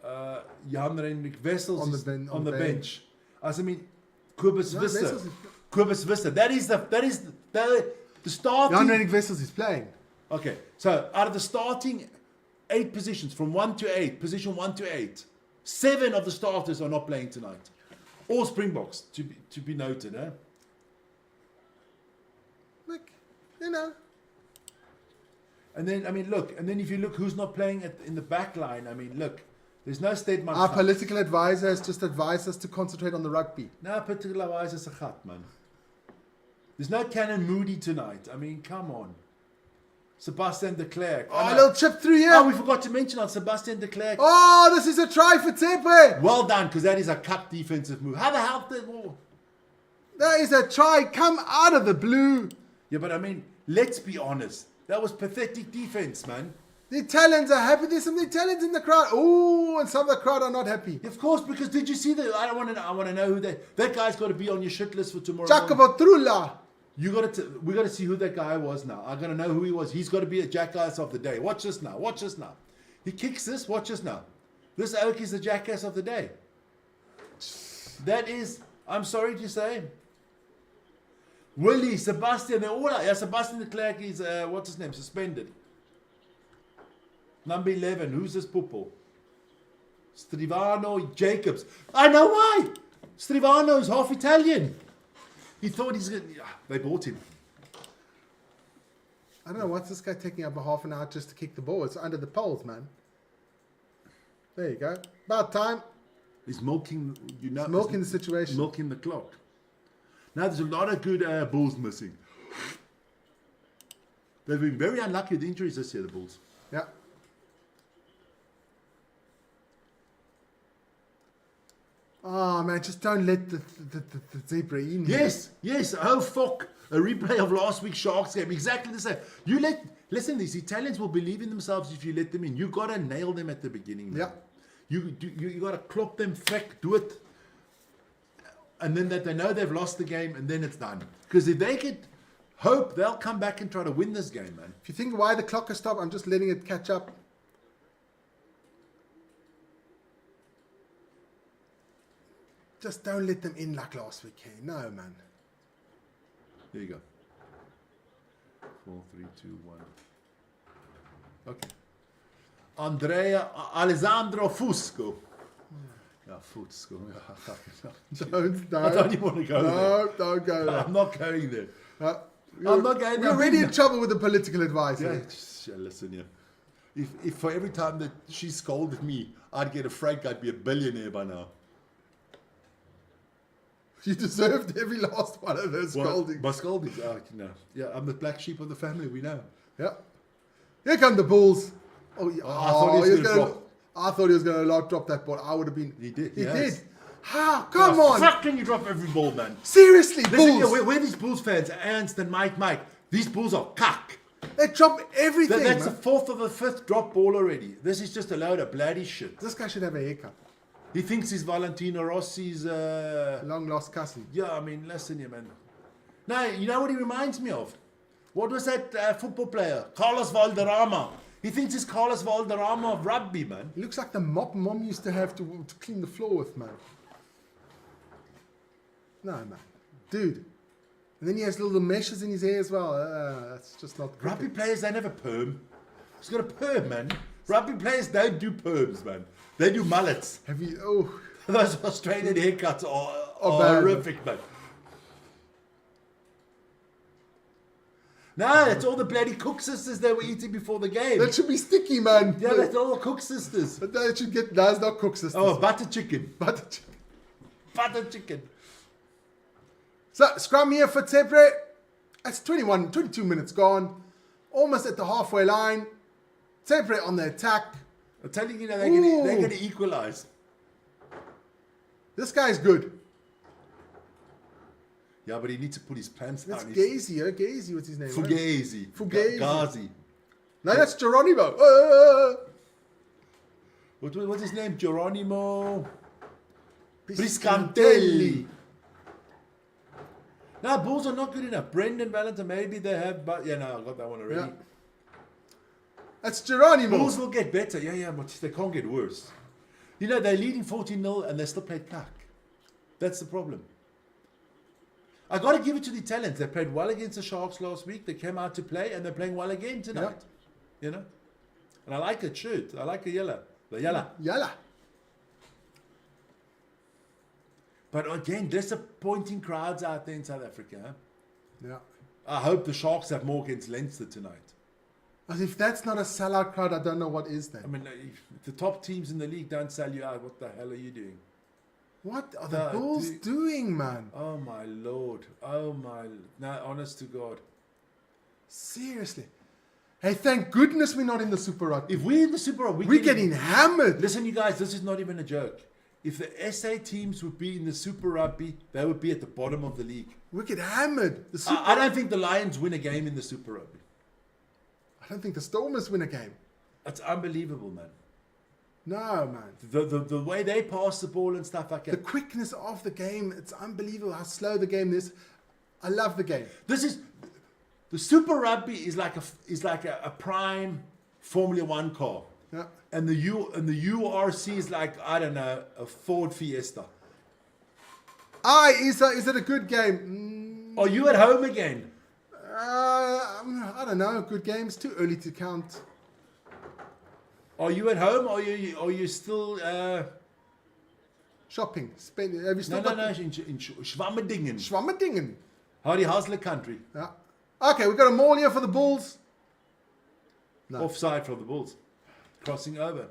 Jan Renrik Wessels is on the bench. As I mean, Kobus Visser. That is the starting. Jan Renrik Wessels is playing. Okay, so out of the starting 8 positions, from 1 to 8, position 1 to 8, 7 of the starters are not playing tonight. All Springboks, to be noted, eh? Look, you know. And then, I mean, look, and then if you look who's not playing in the back line, I mean, look, there's no statement. Our political advisor has just advised us to concentrate on the rugby. No political advisor's a gat, man. There's no Cannon Moody tonight. I mean, come on. Sebastian de Klerk. Oh, a little chip through here. Oh, we forgot to mention on Sebastian de Klerk. Oh, this is a try for Zebre. Well done, because that is a cut defensive move. How the hell did... That is a try. Come out of the blue. Yeah, but I mean, let's be honest. That was pathetic defense, man. The Italians are happy. There's some Italians in the crowd. Oh, and some of the crowd are not happy. Of course, because did you see that? I want to know who that guy's got to be on your shit list for tomorrow. Jacopo Trulla. We got to see who that guy was now. I'm going to know who he was. He's got to be a jackass of the day. Watch this now. Watch this now. He kicks this. Watch this now. This oak is the jackass of the day. That is, I'm sorry to say. Willie, Sebastian, they're all out. Yeah, Sebastian de Klerk is, what's his name, suspended. Number 11, who's this pupil? Strivano Jacobs. I know why. Strivano is half Italian. He thought he's going to... They bought him. I don't know, what's this guy taking up a half an hour just to kick the ball? It's under the poles, man. There you go. About time. He's milking, He's milking the situation. Milking the clock. Now, there's a lot of good Bulls missing. They've been very unlucky with injuries this year, the Bulls. Yeah. Oh, man, just don't let the Zebre in here. Yes. Oh, fuck. A replay of last week's Sharks game. Exactly the same. Listen, these Italians will believe in themselves if you let them in. You got to nail them at the beginning. Man. Yeah. You got to clop them, do it. And then that they know they've lost the game, and then it's done. Because if they get hope, they'll come back and try to win this game, man. If you think why the clock has stopped, I'm just letting it catch up. Just don't let them in like last week, hey? No, man. There you go. 4, 3, 2, 1. Okay. Alessandro Fusco. Yeah, Fusco. I don't even want to go there. No, don't go there. I'm not going there. I'm not going there. We're already in trouble with the political advisor. Yeah, listen here. If for every time that she scolded me, I'd get a frank, I'd be a billionaire by now. You deserved every last one of those scoldings. My scoldings? No. Yeah, I'm the black sheep of the family, we know. Yeah. Here come the Bulls. Oh, yeah. I thought he was going to drop. I thought he was going to drop that ball. I would have been. He did. He did. How? Come on. Fuck can you drop every ball, man? Seriously, Listen, Bulls. we're these Bulls fans, Ernst and Mike. These Bulls are cuck. They drop everything. That's the 4th or the 5th drop ball already. This is just a load of bloody shit. This guy should have a haircut. He thinks he's Valentino Rossi's... long lost cousin. Yeah, I mean, listen here, man. Now, you know what he reminds me of? What was that football player? Carlos Valderrama. He thinks he's Carlos Valderrama of rugby, man. He looks like the mop Mom used to have to clean the floor with, man. No, man. Dude. And then he has little meshes in his hair as well. That's just not good. Rugby players don't have a perm. He's got a perm, man. Rugby players don't do perms, man. They do mullets. Have you... Oh. Those Australian haircuts are horrific, man. No, that's all the bloody cook sisters they were eating before the game. That should be sticky, man. Yeah, that's all cook sisters. But that should get... That's not cook sisters. Oh, butter chicken. Butter chicken. Butter chicken. So, scrum here for Zebre. That's 22 minutes gone. Almost at the halfway line. Zebre on the attack. I'm telling you, they're going to equalize. This guy's good. Yeah, but he needs to put his pants down. That's Gazy, Gazy, what's his name? Fugazi. Fugazi. Gazi. No, that's Geronimo. What's his name? Geronimo Briscantelli. Briscantelli. No, Bulls are not good enough. Brendan Valentine, maybe they have, but yeah, no, I got that one already. Yeah. That's Geronimo. Bulls will get better. Yeah, but they can't get worse. You know, they're leading 14-0 and they still played cuck. That's the problem. I got to give it to the Italians. They played well against the Sharks last week. They came out to play and they're playing well again tonight. You know? And I like the shirt. I like the yellow. The yellow. Yalla. But again, disappointing crowds out there in South Africa. Huh? Yeah. I hope the Sharks have more against Leinster tonight. As if that's not a sellout crowd, I don't know what is then. I mean, if the top teams in the league don't sell you out, what the hell are you doing? What are the Bulls doing, man? Oh my Lord. Oh my... No, honest to God. Seriously. Hey, thank goodness we're not in the Super Rugby. If we're in the Super Rugby, We're getting hammered. Listen, you guys, this is not even a joke. If the SA teams would be in the Super Rugby, they would be at the bottom of the league. We get hammered. The Super I don't think the Lions win a game in the Super Rugby. I don't think the Stormers win a game. That's unbelievable, man. No, man. The way they pass the ball and stuff like The that. quickness of the game, it's unbelievable how slow the game is. I love the game. This is the Super Rugby is like a prime Formula One car, Yeah. and the URC is like, I don't know, a Ford Fiesta. Is it a good game? Are you at home again? I don't know. Good game. It's too early to count. Are you at home? Or are you still? Shopping. Have you still No, got in Schwammerdingen, Schwammerdingen? Hardy Hasler country, Yeah. Okay, we've got a maul here for the Bulls. No. offside from the Bulls, crossing over.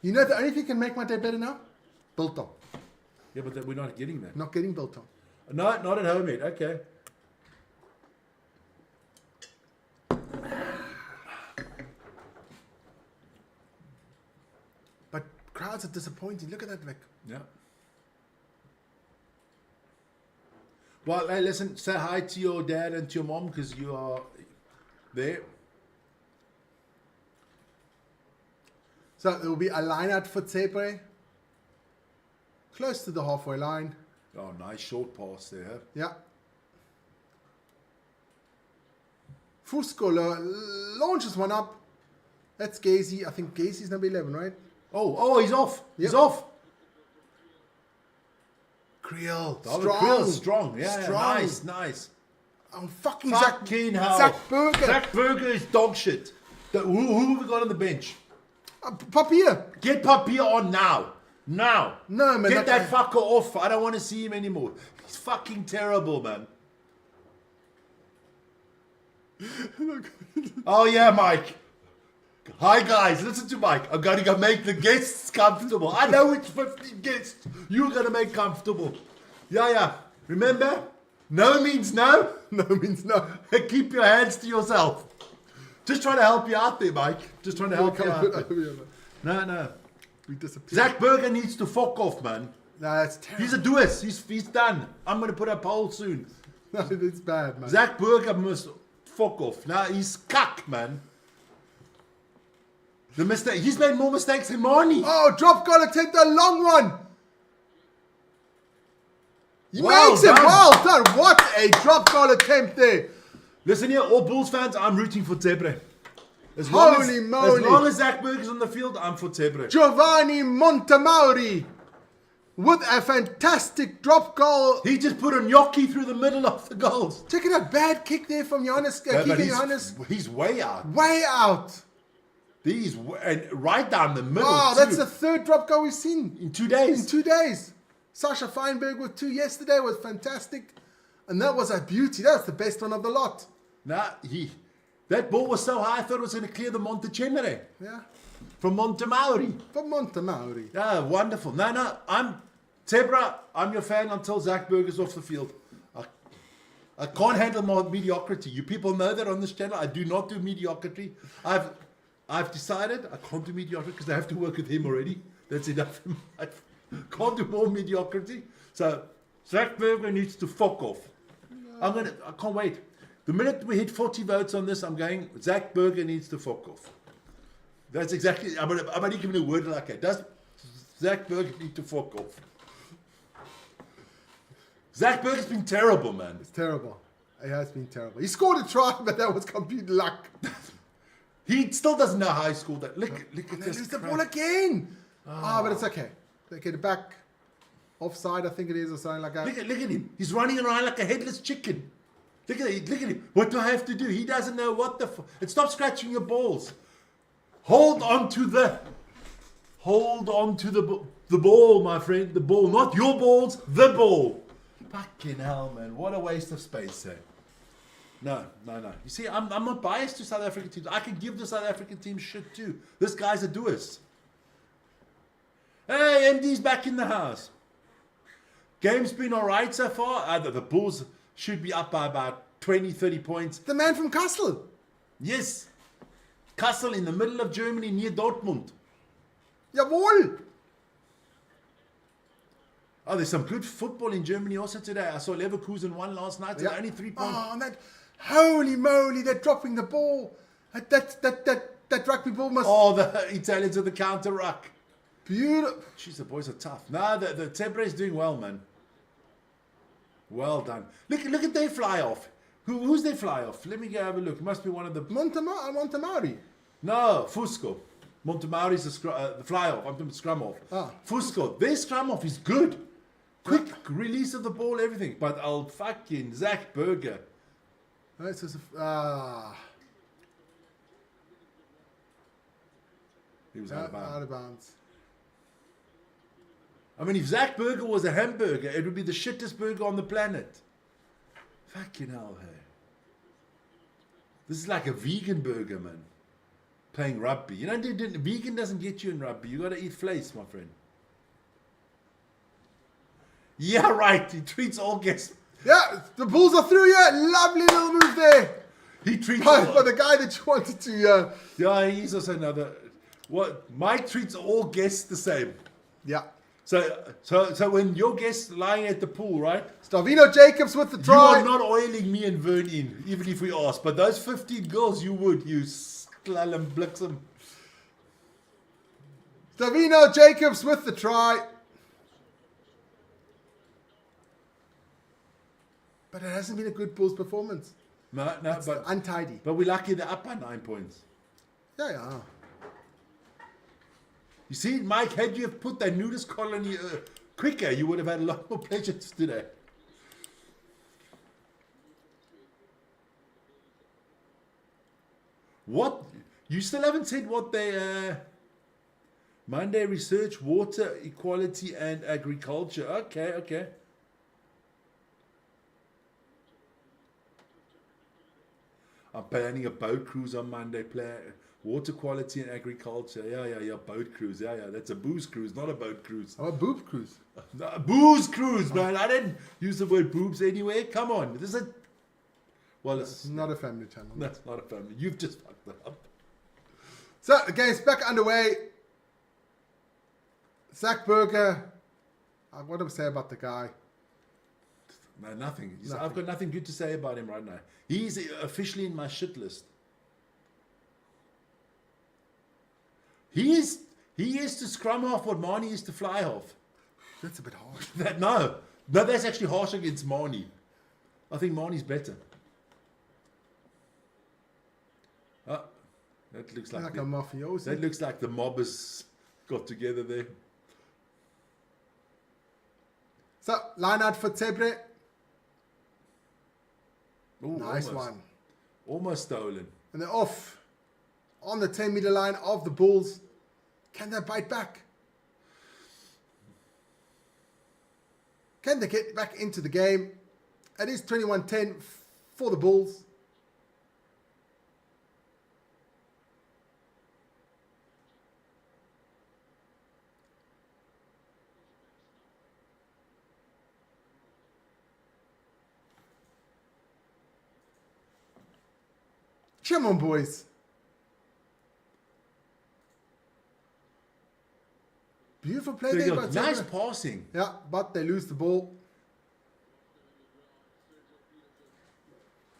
You know the only thing can make my day better now? Biltong. Yeah, but we're not getting that. Not getting Biltong. No, not at home yet. Okay. But crowds are disappointing. Look at that, Vic. Yeah. Well, hey, listen, say hi to your dad and to your mom because you are there. So there will be a line out for Zebre. Close to the halfway line. Oh, nice short pass there. Yeah. Fusco launches one up. That's Gazy. I think Gazy's number 11, right? Oh, he's off. He's Yep. off. Creel. Creel's strong. Yeah, Strong. nice. Oh, fucking Fucking hell. Zach Burger. Zach Burger is dog shit. Who have we got on the bench? Papier. Get Papier on now. Now. No, man. Get that fucker off. I don't want to see him anymore. He's fucking terrible, man. Oh, yeah, Mike. Hi, guys. Listen to Mike. I'm going to go make the guests comfortable. I know it's 15 guests. You're going to make comfortable. Yeah. Remember? No means no. No means no. Keep your hands to yourself. Just trying to help you out there, Mike. Just trying to help you out there. No. We disappeared. Zach Burger needs to fuck off, man. No, that's terrible. He's a doers. He's done. I'm going to put a poll soon. No, it's bad, man. Zach Burger must fuck off. Now he's cuck, man. The mistake. He's made more mistakes than Marnie. Oh, drop goal attempt, a long one. He Well makes it. done. Well done. What a drop goal attempt there. Listen here, all Bulls fans, I'm rooting for Zebre. Holy moly. As long as Zach Burger's on the field, I'm for Zebre. Giovanni Montemauri with a fantastic drop goal. He just put a gnocchi through the middle of the goals. Check it out. Bad kick there from Johannes. Yeah, but Johannes. he's way out. Way out. And right down the middle. Wow, too. that's the third drop goal we've seen in 2 days. in 2 days. Sasha Feinberg with 2 yesterday was fantastic. And that was a beauty. That's the best one of the lot. That ball was so high, I thought it was going to clear the Montecenere Yeah. from Montemauri. For Montemauri. Yeah, wonderful. No, I'm Zebra. I'm your fan until Zach Burger's off the field. I can't handle mediocrity. You people know that on this channel. I do not do mediocrity. I've decided I can't do mediocrity because I have to work with him already. That's enough. I can't do more mediocrity. So Zach Burger needs to fuck off. I can't wait. The minute we hit 40 votes on this, I'm going, Zach Berger needs to fuck off. That's exactly, I'm only giving a word like that. Does Zach Berger need to fuck off? Zach Berger's been terrible, man. It's terrible. It has been terrible. He scored a try, but that was complete luck. He still doesn't know how he scored that. Look at They this. lose the crap. ball again. But it's okay. They get it back. Offside, I think it is, or something like that. Look at him. He's running around like a headless chicken. Look at him. What do I have to do? He doesn't know what the and stop scratching your balls. Hold on to the ball, my friend. The ball, not your balls, the ball. Fucking hell, man. What a waste of space, eh? No. You see, I'm not biased to South African teams. I can give the South African team shit too. This guy's a doist. Hey, MD's back in the house. Game's been alright so far. The Bulls should be up by about 20, 30 points. The man from Kassel. Yes. Kassel in the middle of Germany near Dortmund. Jawohl. Oh, there's some good football in Germany also today. I saw Leverkusen won last night. Yeah. Only 3 points. Oh, and that, holy moly, they're dropping the ball. That rugby ball must... Oh, the Italians with the counter ruck. Beautiful. Jeez, the boys are tough. No, the Zebre is doing well, man. Well done. Look at their fly off. Who's their fly off? Let me go have a look. It must be one of the... Montemauri. No, Fusco. Montemauri's the fly off. I'm doing the scrum off. Fusco. Their scrum off is good. Quick release of the ball, everything. But old fucking Zach Berger. That's just He was out of bounds. out of bounds. I mean, if Zach Berger was a hamburger, it would be the shittest burger on the planet. Fucking hell, hey. This is like a vegan burger, man. Playing rugby. You know, vegan doesn't get you in rugby. You got to eat vlees, my friend. Yeah, right. He treats all guests. Yeah, the Bulls are through here. Lovely little move there. He treats But the guy that you wanted to... Yeah, he's also another... What? Mike treats all guests the same. Yeah. So when your guest's lying at the pool, right? Stavino Jacobs with the You try. are not oiling me and Vern in, even if we ask. But those 15 girls, you would. You sklallam bliksem. Stavino Jacobs with the try. But it hasn't been a good Bulls performance. No, It's but untidy. we're lucky they're up by 9 points. Yeah. You see, Mike, had you have put that nudist colony quicker, you would have had a lot more pleasure today. What? You still haven't said what they... Monday research, water, equality, and agriculture. Okay. I'm planning a boat cruise on Monday. Water quality and agriculture. Yeah. Boat cruise. Yeah. That's a booze cruise, not a boat cruise. Oh, a boob cruise. No, booze cruise, man. I didn't use the word boobs anywhere. Come on. This is a... Well, It's not a family channel. that's not a family. You've just fucked that up. So, the game's back underway. Zach Berger. What do I say about the guy? No, nothing. I've got nothing good to say about him right now. He's officially in my shit list. He is to scrum off what Marnie is to fly off. That's a bit harsh. No, that's actually harsh against Marnie. I think Marnie's better. That looks like a mafioso. That looks like the mobbers got together there. So, line out for Zebre. Ooh, Nice almost. one. Almost stolen. And they're off on the 10-meter line of the Bulls. Can they bite back? Can they get back into the game? It is 21-10 for the Bulls. Come on, boys. Beautiful play there by Nice Zebre. passing. Yeah, but they lose the ball.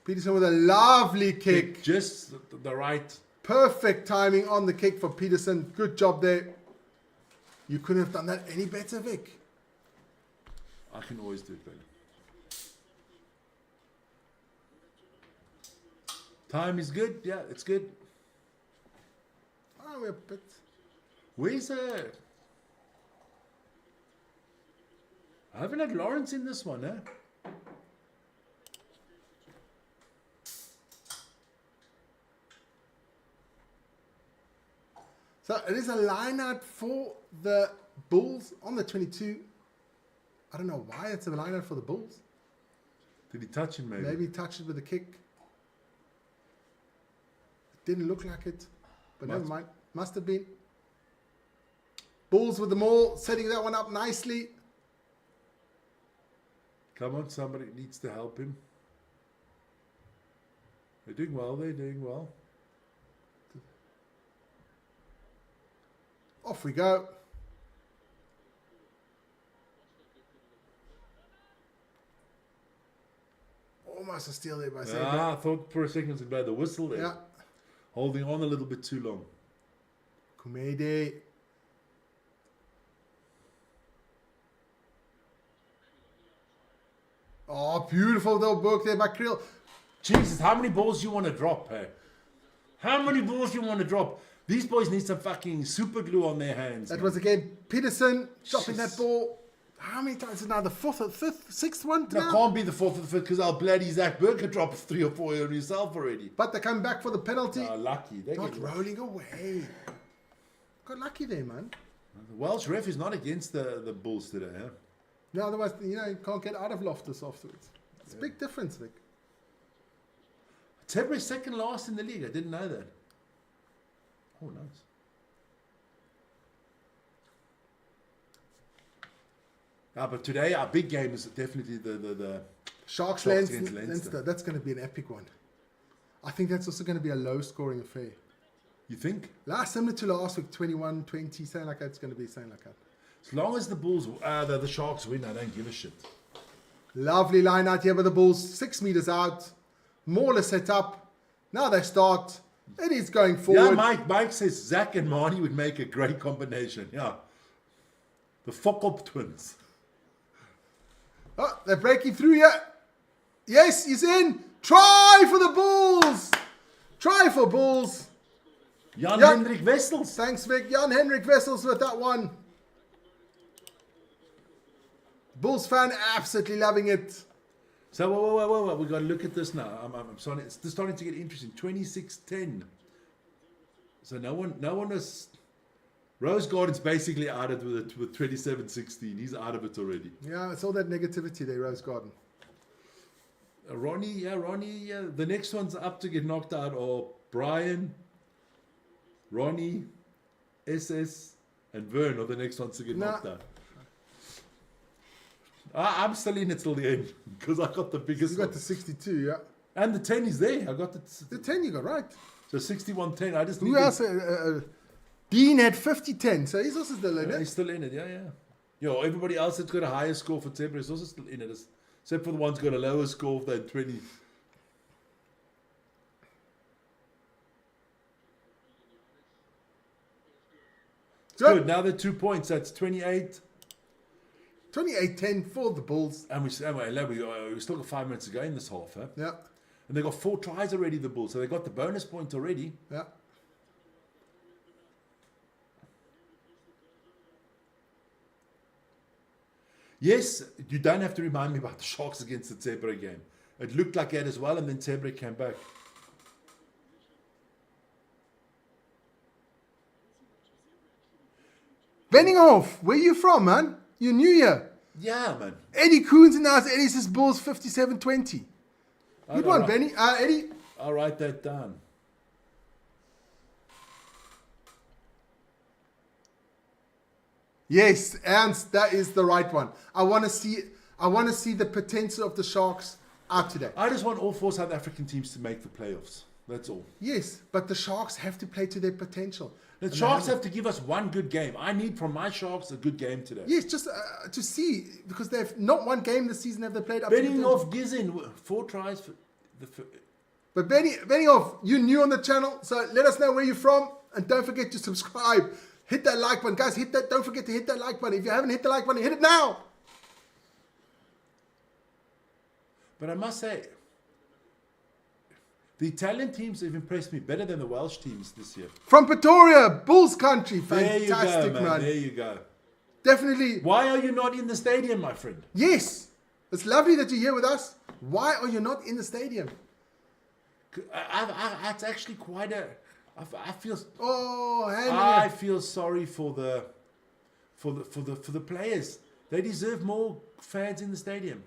Peterson with a lovely kick. Just the right. Perfect timing on the kick for Peterson. Good job there. You couldn't have done that any better, Vic. I can always do it better. Time is good. Yeah, it's good. Oh, we're a bit... Where's I haven't had Lawrence in this one, eh? So it is a line out for the Bulls on the 22. I don't know why it's a line out for the Bulls. Did he touch him maybe? Maybe he touched it with a kick. Didn't look like it, but never mind. Must have been. Bulls with the maul, setting that one up nicely. Come on, somebody needs to help him. They're doing well, they're doing well. Off we go. Almost a steal there by Zebre. I thought for a second it was about the whistle there. Yeah. Holding on a little bit too long. Kumede. Oh, beautiful though work there by Kriel. Jesus, how many balls do you want to drop, hey? How many balls do you want to drop? These boys need some fucking super glue on their hands. That was again Peterson dropping that ball. How many times is it now? The fourth or fifth, sixth one? No, now? can't be the fourth or the fifth because our bloody Zach Burke dropped 3 or 4 on himself already. But they come back for the penalty. Lucky. They Not get rolling away. Got lucky there, man. The Welsh ref is not against the Bulls today, huh? No, otherwise, you can't get out of Loftus afterwards. It's a big difference, Vic. Zebre second last in the league. I didn't know that. Oh, nice. But today our big game is definitely the Sharks against Leinster. That's going to be an epic one. I think that's also going to be a low-scoring affair. You think? Similar to last week, 21-20, something like that. It's going to be something like that. As long as the Bulls, the Sharks win, I don't give a shit. Lovely line out here by the Bulls. 6 meters out. Mauler set up. Now they start. It is going forward. Yeah, Mike says Zach and Marnie would make a great combination. Yeah. The fuck-up twins. Oh, they're breaking through here. Yes, he's in. Try for the Bulls. Try for Bulls. Jan-Hendrik Wessels. Thanks, Vic. Jan-Hendrik Wessels with that one. Bulls fan absolutely loving it. So, whoa. We've got to look at this now. I'm sorry. It's starting to get interesting. 26-10. So no one is... Rose Garden's basically out of it with 27-16. He's out of it already. Yeah, it's all that negativity there, Rose Garden. Ronnie. The next ones up to get knocked out are Brian, Ronnie, SS, and Vern are the next ones to get knocked out. I'm still in it till the end because I got the biggest. You got the 62, yeah. And the 10 is there. I got the 10 you got right. So 61-10. I just. Who else? Dean had 50-10, so he's also still in it. He's still in it, yeah. Yo, everybody else that's got a higher score for Zebre is also still in it, except for the ones got a lower score than 20. Good. Now they're 2 points. That's 28. 28-10 for the Bulls. And we still got 5 minutes to go in this half, huh? Yeah. And they got 4 tries already, the Bulls, so they got the bonus point already. Yeah. Yes, you don't have to remind me about the Sharks against the Zebre game. It looked like that as well, and then Zebre came back. Benninghoff, where you from, man? You're new here. Yeah, man. Eddie Coons announced Eddie says Bulls 57-20. Good one, Benny. Eddie. I'll write that down. Yes, Ernst, that is the right one. I want to see the potential of the Sharks out today. I just want all 4 South African teams to make the playoffs. That's all. Yes, but the Sharks have to play to their potential. The Sharks have to give us one good game. I need from my Sharks a good game today. Yes, just to see, because they've not one game this season have they played up Betting off Gizin, 4 tries. But many of you new on the channel, so let us know where you're from, and don't forget to subscribe. Hit that like button, guys. Don't forget to hit that like button. If you haven't hit the like button, hit it now. But I must say, the Italian teams have impressed me better than the Welsh teams this year. From Pretoria, Bulls country, There fantastic, you go, man. There you go. Definitely. Why are you not in the stadium, my friend? Yes, it's lovely that you're here with us. Why are you not in the stadium? It's actually quite a. I feel. Oh, I feel sorry for the players. They deserve more fans in the stadium.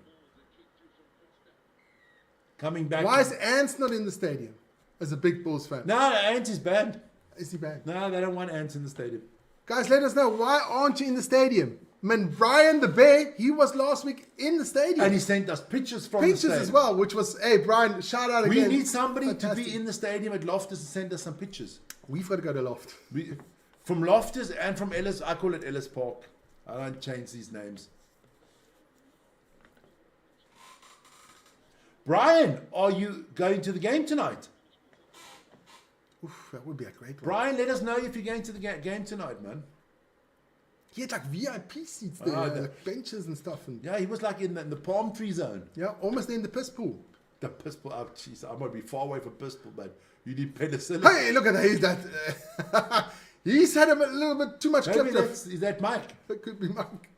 Coming back. Why is Ants not in the stadium as a big Bulls fan? No, Ant is banned. Is he banned? No, they don't want Ants in the stadium. Guys, let us know, why aren't you in the stadium? Man, Brian the Bear, he was last week in the stadium. And he sent us pictures from the stadium. As well, which was, hey, Brian, shout out again. We need somebody Fantastic. to be in the stadium at Loftus and send us some pictures. We've got to go to Loft. From Loftus and from Ellis, I call it Ellis Park. I don't change these names. Brian, are you going to the game tonight? Oof, that would be a great one. Brian, let us know if you're going to the game tonight, man. He had like VIP seats there, like benches and stuff. And yeah, he was like in the palm tree zone. Yeah, almost in the piss pool. The piss pool, oh jeez, I might be far away from piss pool, man. You need penicillin. Hey, look at that. He's that. He's had a little bit too much Maybe clip. is that Mike? That could be Mike.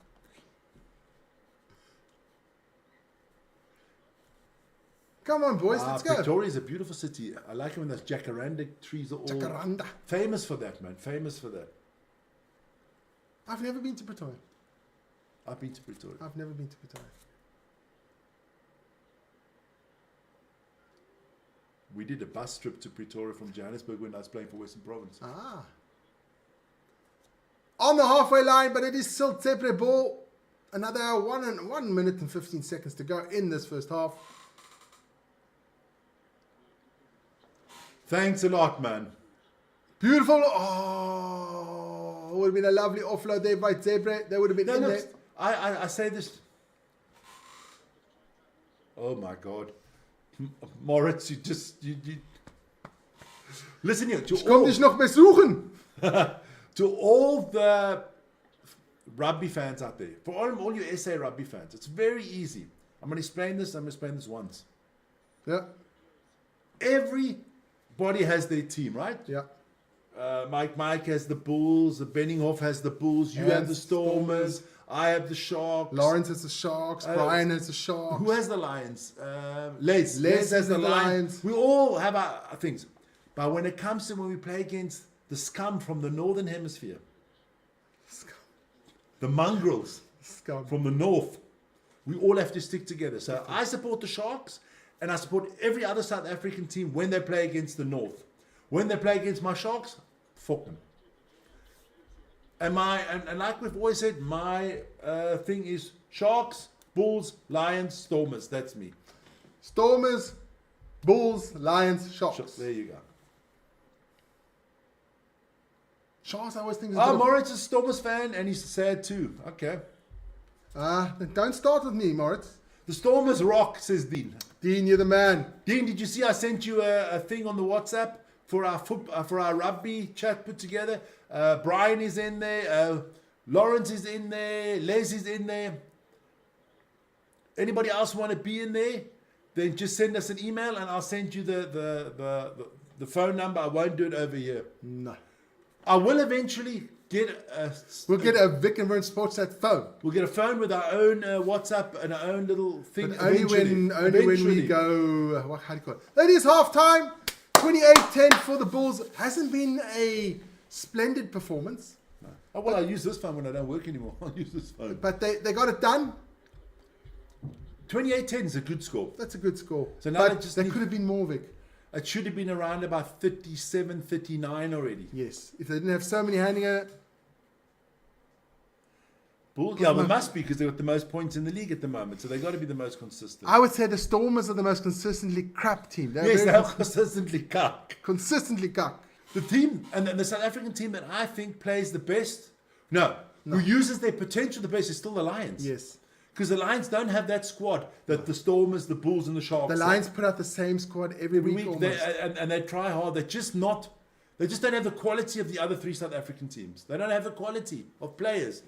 Come on, boys, let's go. Pretoria is a beautiful city. I like it when those jacaranda trees are all Jacaranda. famous for that, man. Famous for that. I've never been to Pretoria. I've been to Pretoria. I've never been to Pretoria. We did a bus trip to Pretoria from Johannesburg when I was playing for Western Province. Ah. On the halfway line, but it is still Zebre ball. Another 1 minute and 15 seconds to go in this first half. Thanks a lot, man. Beautiful. Oh, it would have been a lovely offload there by Zebre. They would have been in there. I say this. Oh my God. Moritz, you listen here. Ich komm dich noch besuchen. To all the rugby fans out there, for all your SA rugby fans, it's very easy. I'm going to explain this. I'm going to explain this once. Yeah. Everybody has their team, right? Yeah. Mike has the Bulls. Benninghoff has the Bulls. You have the Stormers. I have the Sharks. Lawrence has the Sharks. Brian has the Sharks. Who has the Lions? Les has the Lions. We all have our things. But when it comes to when we play against the scum from the Northern Hemisphere, the mongrels from the North, we all have to stick together. So I support the Sharks, and I support every other South African team when they play against the North. When they play against my Sharks, fuck them. And like we've always said, my thing is Sharks, Bulls, Lions, Stormers. That's me. Stormers, Bulls, Lions, Sharks. There you go. Sharks, I always think. Moritz is a Stormers fan, and he's sad too. Okay. Then don't start with me, Moritz. The Stormers rock, says Dean. Dean, you're the man. Dean, did you see I sent you a thing on the WhatsApp for our rugby chat put together? Brian is in there. Lawrence is in there. Les is in there. Anybody else want to be in there? Then just send us an email, and I'll send you the phone number. I won't do it over here. No. I will eventually get a... We'll get a Vic and Vern Sportsnet phone. We'll get a phone with our own WhatsApp and our own little thing. But only when we go... how do you call it? It is half time. 28-10 for the Bulls. Hasn't been a splendid performance. No. Oh, well, I use this phone when I don't work anymore. I'll use this phone. But they got it done. 28-10 is a good score. That's a good score. So now but there could have been more, Vic. It should have been around about 37, 39 already. Yes. If they didn't have so many handing it. Yeah, well, it must be because they've got the most points in the league at the moment. So they've got to be the most consistent. I would say the Stormers are the most consistently crap team. They're consistently cuck. Consistently cuck. The team, and the South African team that I think plays the best, who uses their potential the best is still the Lions. Yes. Because the Lions don't have that squad that the Stormers, the Bulls, and the Sharks. The Lions put out the same squad every week almost. And they try hard. They just don't have the quality of the other three South African teams. They don't have the quality of players.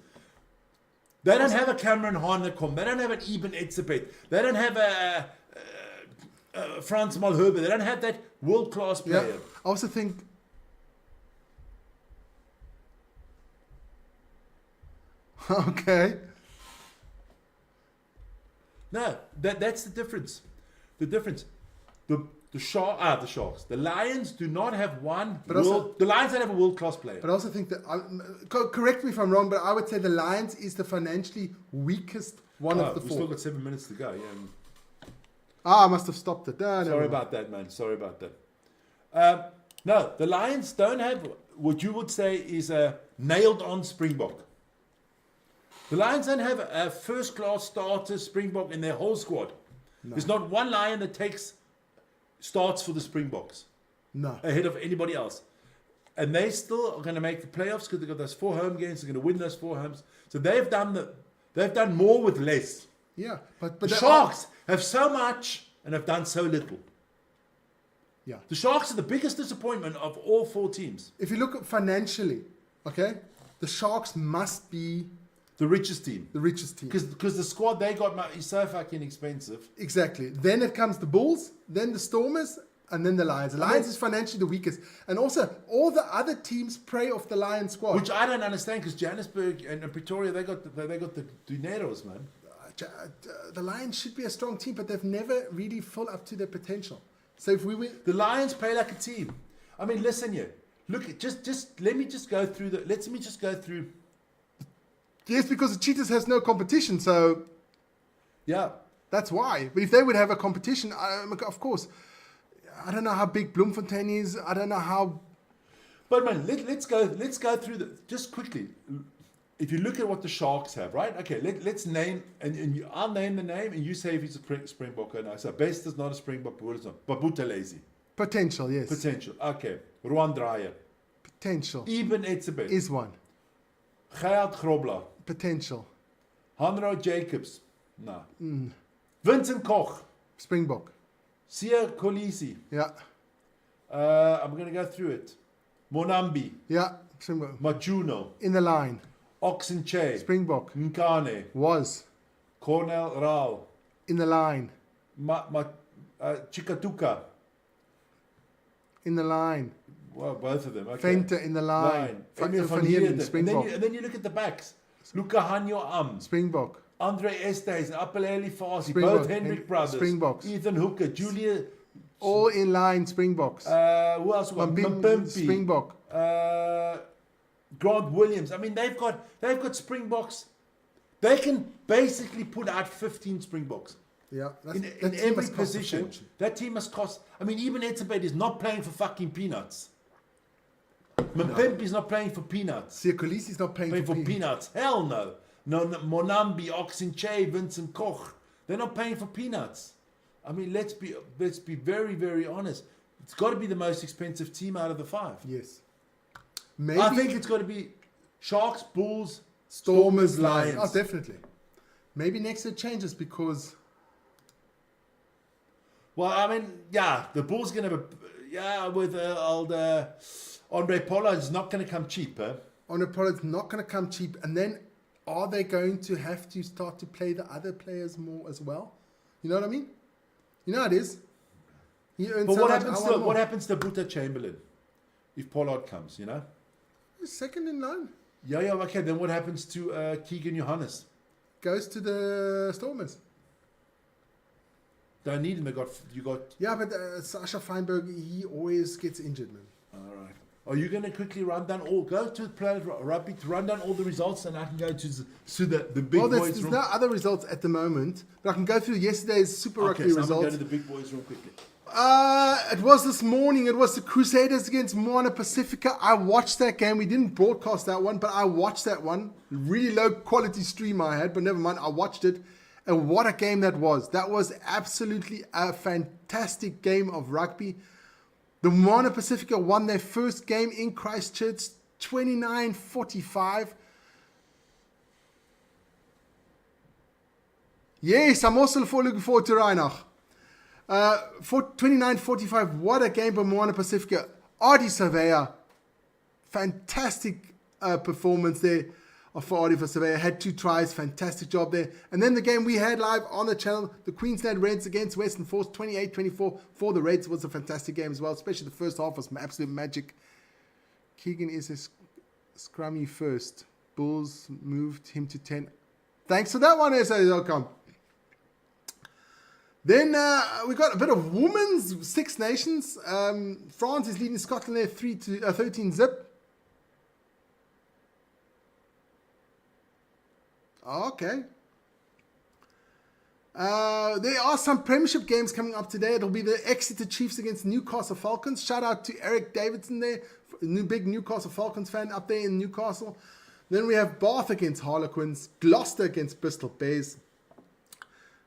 They don't have a Cameron Hanekom. They don't have an Eben Etzebeth. They don't have a Frans Malherbe. They don't have that world-class player. Yeah. I also think... Okay. No, that's the difference. The difference. The Sharks. The Lions do not have the Lions don't have a world-class player. But I also think that, correct me if I'm wrong, but I would say the Lions is the financially weakest one of the we've four. still got 7 minutes to go. Yeah. I must have stopped it. Sorry about that, man. Sorry about that. No, the Lions don't have what you would say is a nailed-on Springbok. The Lions don't have a first-class starter Springbok in their whole squad. No. There's not one Lion that starts for the Springboks. No. Ahead of anybody else. And they still are going to make the playoffs because they've got those 4 home games. They're going to win those 4 homes. So they've done more with less. Yeah, but the Sharks have so much and have done so little. Yeah. The Sharks are the biggest disappointment of all 4 teams. If you look at financially, okay, the Sharks must be the richest team. The richest team. Because the squad they got is so fucking expensive. Exactly. Then it comes the Bulls, then the Stormers, and then the Lions. The Lions is financially the weakest. And also, all the other teams prey off the Lions squad. Which I don't understand, because Johannesburg and Pretoria, they got the dineros, man. The Lions should be a strong team, but they've never really full up to their potential. So if we win... The Lions play like a team. I mean, listen here. Look, let me just go through... Yes, because the Cheetahs has no competition, so... Yeah. That's why. But if they would have a competition, of course, I don't know how big Bloemfontein is. I don't know how... But man, let's go through just quickly. If you look at what the Sharks have, right? Okay, let's name, and I'll name the name, and you say if he's a Springbok or not. So Best is not a Springbok, but not. Babutalezi. Potential, yes. Potential, okay. Ruan Dreyer. Potential. Eben Etzebeth. Is one. Gerhard Grobler. Potential. Hanro Jacobs. No. Vincent Koch. Springbok. Sia Kolisi. Yeah. I'm going to go through it. Monambi. Yeah. Springbok. Machuno. In the line. Oxenche. Springbok. Nkane. Was. Cornel Raal. In the line. Chikatuka. In the line. Well, both of them. Okay. Venter in the line. Emil van Heerden. And then you look at the backs. Luca Hanyo Springbok. Andre Estes, Apeleli Fasi, both Hendrick brothers. Springboks. Ethan Hooker, Julia. All in line Springboks. Who else? Mpimpi. Springbok. Grant Williams. I mean, they've got Springboks. They can basically put out 15 Springboks. Yeah, in every position. That team must cost. I mean, even Etzebeth is not playing for fucking peanuts. Mpimpi is not playing for peanuts. Siakolisi is not playing for peanuts. Hell no. No, Monambi, Oxenche, Vincent Koch. They're not paying for peanuts. I mean, let's be very, very honest. It's got to be the most expensive team out of the 5. Yes. Maybe I think it's got to be Sharks, Bulls, Stormers, Lions. Oh, definitely. Maybe next year changes because... Well, I mean, yeah, the Bulls going to with old Andre Pollard is not going to come cheap, huh? Andre Pollard's not going to come cheap. And then are they going to have to start to play the other players more as well? You know what I mean? You know how it is. But what happens to Buta Chamberlain if Pollard comes, you know? He's second in line. Yeah, okay. Then what happens to Keegan Johannes? Goes to the Stormers. Don't need him. You got. Yeah, but Sasha Feinberg, he always gets injured, man. All right. Are you going to quickly go to Planet Rugby to run down all the results, and I can go to the big boys room? There's no other results at the moment, but I can go through yesterday's Super Rugby results. I'm going to go to the big boys room quickly. It was this morning. It was the Crusaders against Moana Pacifica. I watched that game. We didn't broadcast that one, but I watched that one. Really low quality stream I had, but never mind. I watched it. And what a game that was. That was absolutely a fantastic game of rugby. The Moana Pacifica won their first game in Christchurch, 29-45. Yes, I'm also looking forward to Reinach. For 29-45, what a game by Moana Pacifica. Artie Surveyor, fantastic performance there for Artie Surveyor. Had 2 tries, fantastic job there. And then the game we had live on the channel, the Queensland Reds against Western Force, 28-24 for the Reds, was a fantastic game as well, especially the first half was absolute magic. Keegan is a scrummy first. Bulls moved him to 10. Thanks for that one, SA.com. Then we got a bit of women's Six Nations. France is leading Scotland there 13 zip. Okay. There are some Premiership games coming up today. It'll be the Exeter Chiefs against Newcastle Falcons. Shout out to Eric Davidson there, big Newcastle Falcons fan up there in Newcastle. Then we have Bath against Harlequins, Gloucester against Bristol Bears.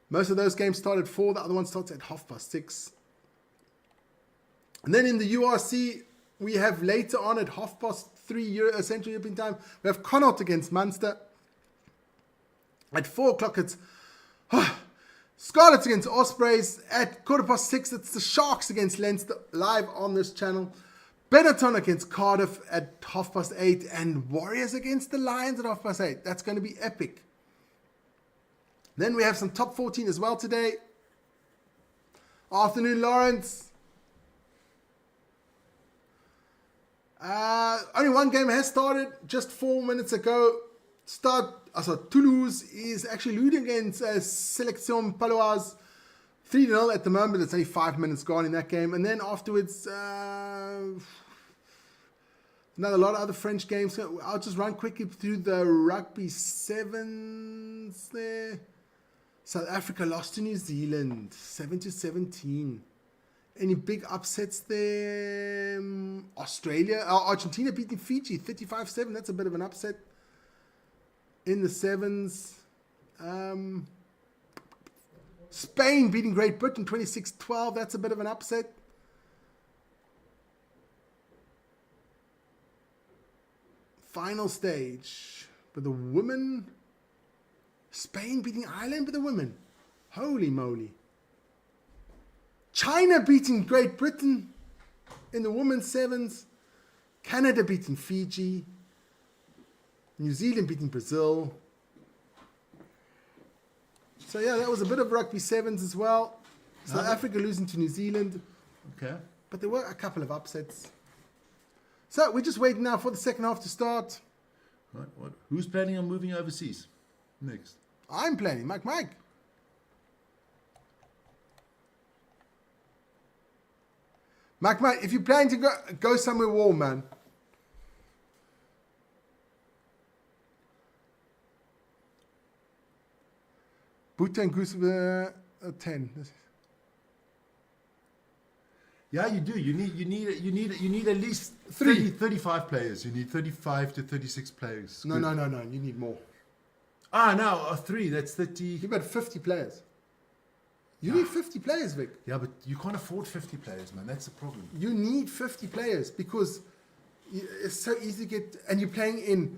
Most of those games start at 4. The other one starts at 6:30. And then in the URC, we have later on at 3:30 Central European time, we have Connacht against Munster. At 4 o'clock, it's Scarlets against Ospreys. At 6:15, it's the Sharks against Leinster, live on this channel. Benetton against Cardiff at 8:30. And Warriors against the Lions at 8:30. That's going to be epic. Then we have some top 14 as well today. Afternoon, Lawrence. Only one game has started just 4 minutes ago. Toulouse is actually losing against Sélection Paloise 3-0 at the moment. It's only 5 minutes gone in that game. And then afterwards, a lot of other French games. So I'll just run quickly through the rugby sevens there. South Africa lost to New Zealand, 7-17. Any big upsets there? Argentina beating Fiji, 35-7. That's a bit of an upset in the sevens. Spain beating Great Britain, 26-12. That's a bit of an upset. Final stage for the women. Spain beating Ireland with the women. Holy moly. China beating Great Britain in the women's sevens. Canada beating Fiji. New Zealand beating Brazil. So yeah, that was a bit of rugby sevens as well. South Africa losing to New Zealand. Okay. But there were a couple of upsets. So we're just waiting now for the second half to start. Right, what? Who's planning on moving overseas next? I'm planning, Mike. Mike, if you plan to go somewhere warm, man. Buta and Goose 10. Yeah, you do. You need at least 35 players. You need 35 to 36 players. No. You need more. No, 3. That's 30. You about 50 players. You need 50 players, Vic. Yeah, but you can't afford 50 players, man. That's the problem. You need 50 players because it's so easy to get. And you're playing in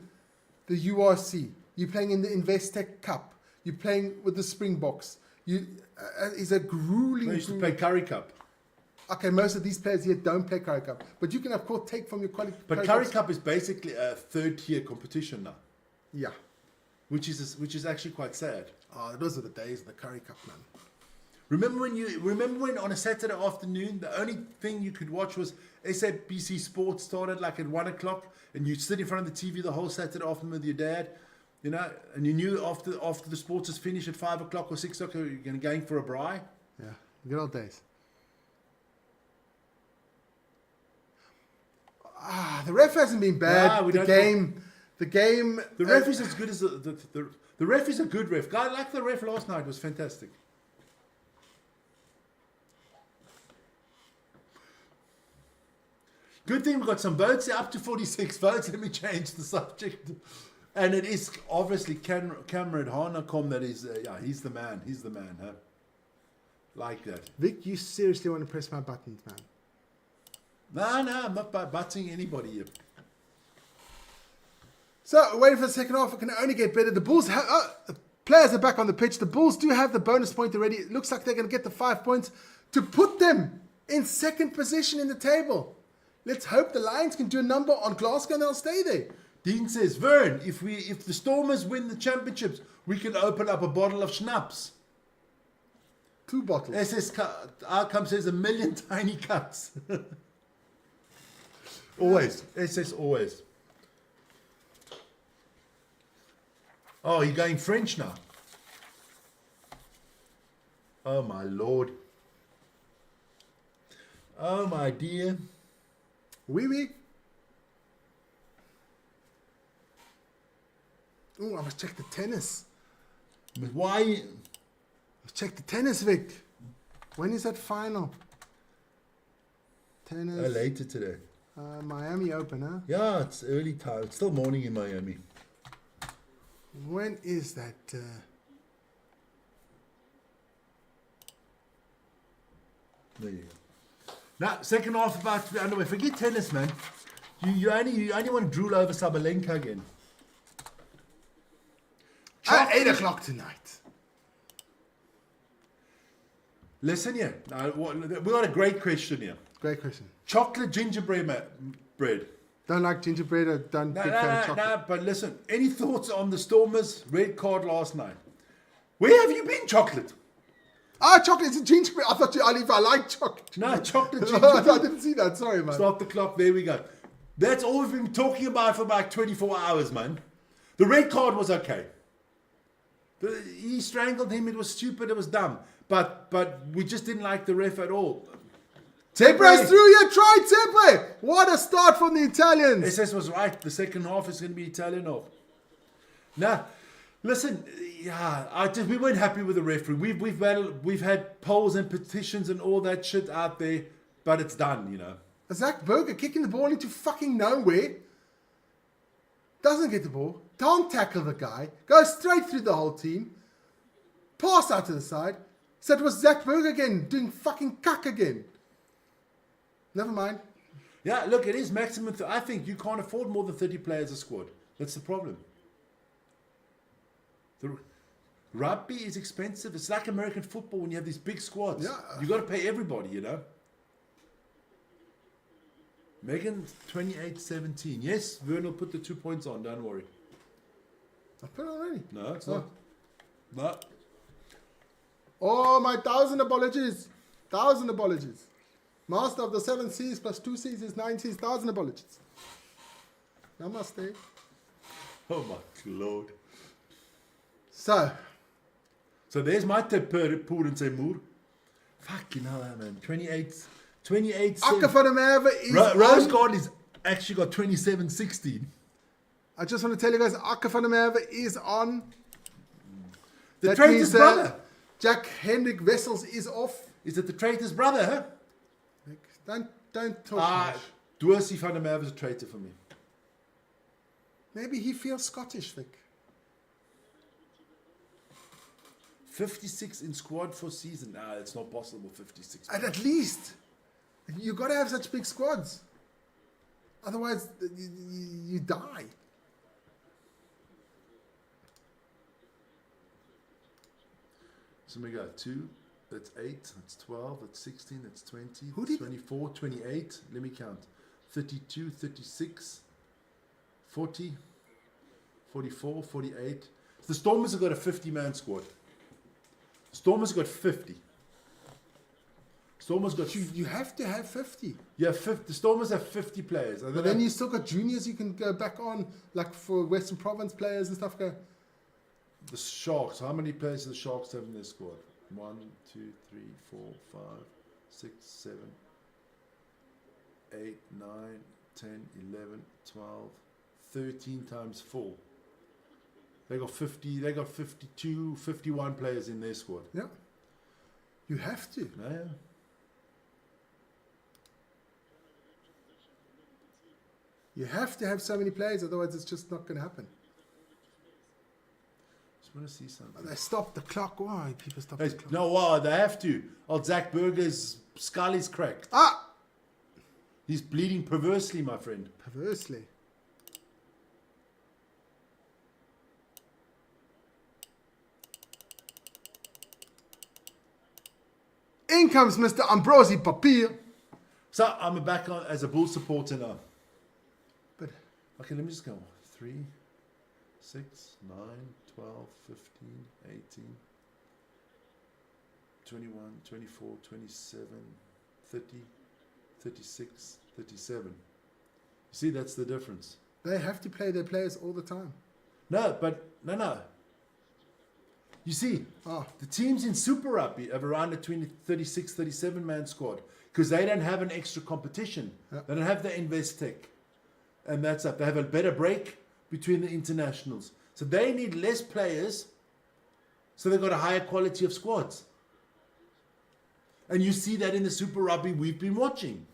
the URC. You're playing in the Investec Cup. You're playing with the Springboks. It's a grueling. I used to play Curry Cup. Okay, most of these players here don't play Curry Cup, but you can of course take from your quality. But Curry Cup is basically a third-tier competition now. Yeah, which is actually quite sad. Oh, those are the days of the Curry Cup, man. Remember when on a Saturday afternoon the only thing you could watch was SABC Sports started like at 1 o'clock, and you'd sit in front of the TV the whole Saturday afternoon with your dad, you know, and you knew after the sports is finished at 5 o'clock or 6 o'clock you're going for a braai. Yeah, good old days. The ref hasn't been bad. The game. The ref is as good as the ref is a good ref. Guy like the ref last night was fantastic. Good thing we got some votes up to 46 votes. Let me change the subject. And it is obviously Cameron Harnacom that is. He's the man. He's the man. Huh? Like that. Vic, you seriously want to press my buttons, man? No, I'm not butting anybody here. So, waiting for the second half. It can only get better. The Bulls have... Players are back on the pitch. The Bulls do have the bonus point already. It looks like they're going to get the 5 points to put them in second position in the table. Let's hope the Lions can do a number on Glasgow and they'll stay there. Dean says, Vern, if the Stormers win the championships, we can open up a bottle of schnapps. 2 bottles. SS Outcome says 1 million tiny cuts. Always. SS always. Oh, you're going French now? Oh, my Lord. Oh, my dear. Oui, oui. Oh, I must check the tennis. But why? Let's check the tennis, Vic. When is that final? Tennis. Later today. Miami Open, huh? Yeah, it's early time. It's still morning in Miami. When is that? There you go. Now, second half about to be underway. Forget tennis, man. You only want to drool over Sabalenka again. At 8 o'clock tonight. Listen here. Now, we got a great question here. Great question. Chocolate gingerbread bread. Don't like gingerbread or don't big fan of chocolate. No, but listen. Any thoughts on the Stormers' red card last night? Where have you been, Chocolate? Ah, chocolate is a gingerbread. I thought I like chocolate. No, chocolate I gingerbread. didn't see that. Sorry, man. Stop the clock. There we go. That's all we've been talking about for about 24 hours, man. The red card was okay. He strangled him. It was stupid. It was dumb. But we just didn't like the ref at all. Zebre's through. You tried Zebre. What a start from the Italians. SS was right. The second half is going to be Italian off. Now, listen. Yeah, we weren't happy with the referee. We've had polls and petitions and all that shit out there, but it's done. You know. Zach Berger kicking the ball into fucking nowhere. Doesn't get the ball. Can't tackle the guy. Goes straight through the whole team. Pass out to the side. So it was Zach Berger again doing fucking cuck again. Never mind. Yeah, look, it is maximum. I think you can't afford more than 30 players a squad. That's the problem. The rugby is expensive. It's like American football when you have these big squads. Yeah. You got to pay everybody, you know. Megan 28-17. Yes, Vern will put the 2 points on. Don't worry. I put it already. No, it's not. No. Oh, my 1,000 apologies. 1,000 apologies. Master of the 7 C's plus 2 C's is 9 C's. 1,000 apologies. Namaste. Oh my Lord. So there's my tip per poor and say moor. Fucking hell, man. 28. Akker van der Merwe is Rose on. Garden is actually got 27-16. I just want to tell you guys, Akker van der Merwe is on. The That traitor's means, brother. Jack Hendrik Wessels is off. Is it the traitor's brother, huh? Don't talk much. Doorsy van der Merwe is a traitor for me. Maybe he feels Scottish, Vic. 56 in squad for season. Nah, it's not possible, 56. And at least, you got to have such big squads. Otherwise, you die. So we got 2, that's 8, that's 12, that's 16, that's 20, Who that's did- 24, 28. Let me count. 32, 36, 40, 44, 48. The Stormers have got a 50-man squad. Stormers have got 50. Stormers got... You have to have 50. Yeah, 50. The Stormers have 50 players. But then you still got juniors you can go back on, like for Western Province players and stuff. Go. The Sharks. How many players do the Sharks have in their squad? 1, 2, 3, 4, 5, 6, 7, 8, 9, 10, 11, 12, 13 times 4. They got 50. They got 52, 51 players in their squad. Yeah. You have to. Yeah. You have to have so many players, otherwise it's just not going to happen. Just want to see something. They stopped the clock. Why? People stop Hey, the clock. no, wow, they have to. Old Zach Berger's skull is cracked. Ah! He's bleeding perversely, my friend. Perversely. In comes Mr. Ambrosi Papier. So I'm back on as a Bull supporter now. But Okay, let me just go. 3, 6, 9, 12, 15, 18, 21, 24, 27, 30, 36, 37. You see, that's the difference. they have to play their players all the time. No, but no. You see, Oh, the teams in Super Rugby have around a 36, 37 man squad because they don't have an extra competition. Yeah. They don't have the Investec. And that's up. They have a better break between the internationals. So they need less players. So they've got a higher quality of squads. And you see that in the Super Rugby we've been watching.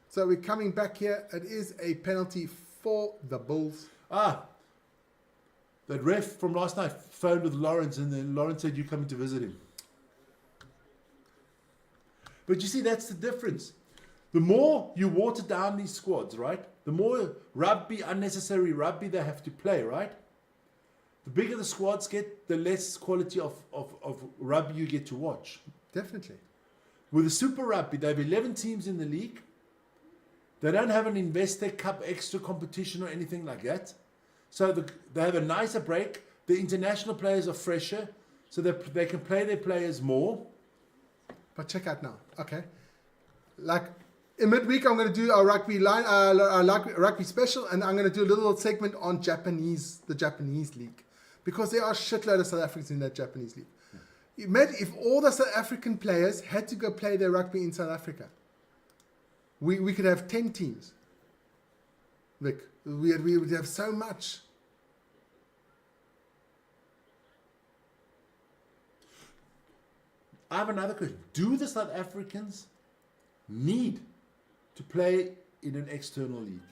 so we're coming back here. It is a penalty for the Bulls. That ref from last night phoned with Lawrence, and then Lawrence said, "You're coming to visit him." But you see, that's the difference. The more you water down these squads, right? The more unnecessary rugby they have to play, right? The bigger the squads get, the less quality of rugby you get to watch. Definitely. With the Super Rugby, they have 11 teams in the league. They don't have an Investec Cup extra competition or anything like that. So they have a nicer break. The international players are fresher, so they can play their players more. But check out now. Okay. Like in midweek, I'm going to do our rugby line, our rugby special, and I'm going to do a little segment on the Japanese league, because there are shitload of South Africans in that Japanese league. Imagine if all the South African players had to go play their rugby in South Africa. We could have 10 teams. Vic, we would have so much. I have another question. Do the South Africans need to play in an external league?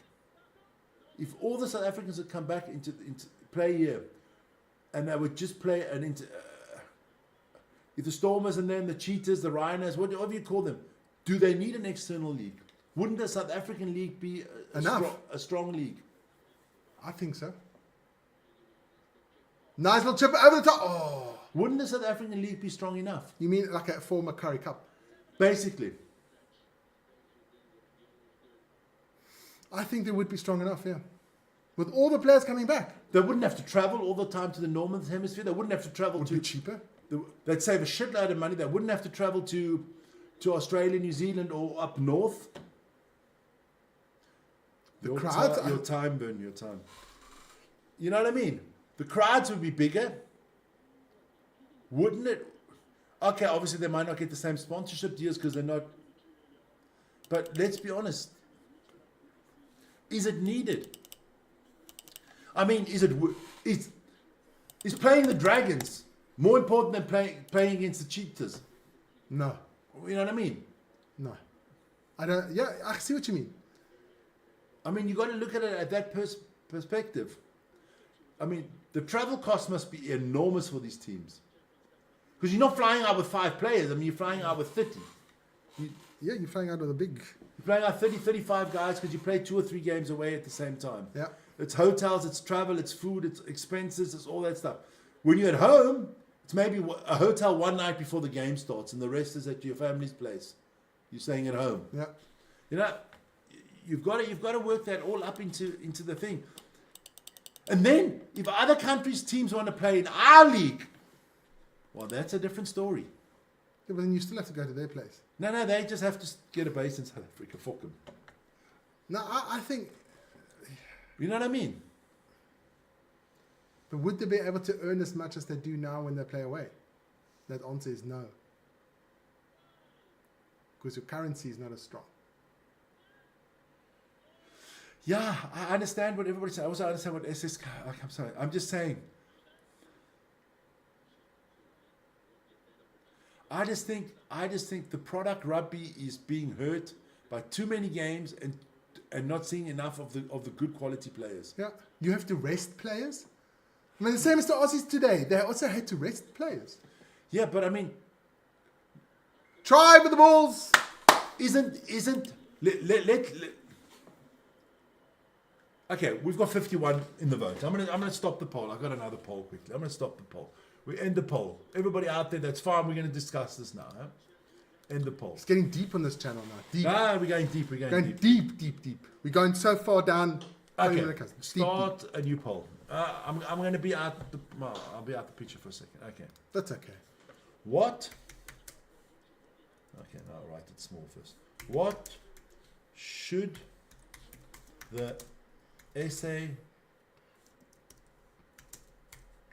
If all the South Africans would come back into play here, and they would just play if the Stormers and then the Cheetahs, the Rhinos, whatever you call them, do they need an external league? Wouldn't the South African league be a strong league? I think so. Nice little chip over the top. Oh. Wouldn't the South African league be strong enough? You mean like a former Curry Cup? Basically. I think they would be strong enough, yeah. With all the players coming back. They wouldn't have to travel all the time to the Northern Hemisphere. They wouldn't have to travel Would be cheaper. They'd save a shitload of money. They wouldn't have to travel to Australia, New Zealand, or up north. Your time, Ben, your time. You know what I mean? The crowds would be bigger. Wouldn't it? Okay, obviously they might not get the same sponsorship deals because they're not. But let's be honest. Is it needed? I mean, is playing the Dragons more important than playing against the Cheetahs? No. You know what I mean? No. I don't. Yeah, I see what you mean. I mean, you got to look at it at that perspective. I mean, the travel cost must be enormous for these teams. Because you're not flying out with 5 players. I mean, you're flying out with 30. You're flying out with a big... You're playing out 30, 35 guys because you play 2 or 3 games away at the same time. Yeah. It's hotels, it's travel, it's food, it's expenses, it's all that stuff. When you're at home, it's maybe a hotel one night before the game starts and the rest is at your family's place. You're staying at home. Yeah. You know, you've got to work that all up into the thing. And then, if other countries' teams want to play in our league, well, that's a different story. Yeah, but then you still have to go to their place. No, they just have to get a base in South Africa. Fuck them. No, I think... You know what I mean? But would they be able to earn as much as they do now when they play away? That answer is no. Because your currency is not as strong. Yeah, I understand what everybody's saying. I also understand what SS... I'm sorry. I'm just saying. I just think the product rugby is being hurt by too many games and not seeing enough of the good quality players. Yeah. You have to rest players. I mean, the same as the Aussies today. They also had to rest players. Yeah, but I mean... Try with the Bulls! Okay, we've got 51 in the vote. I'm gonna stop the poll. I've got another poll quickly. I'm gonna stop the poll. We end the poll. Everybody out there, that's fine. We're gonna discuss this now. Huh? End the poll. It's getting deep on this channel now. Deep. Ah, we're going deep. We're going deep. Deep, deep, deep. We're going so far down. Okay. Deep, Start a new poll. I'm going to be out I'll be out the picture for a second. Okay. That's okay. What? Okay, now I'll write it small first. What should the SA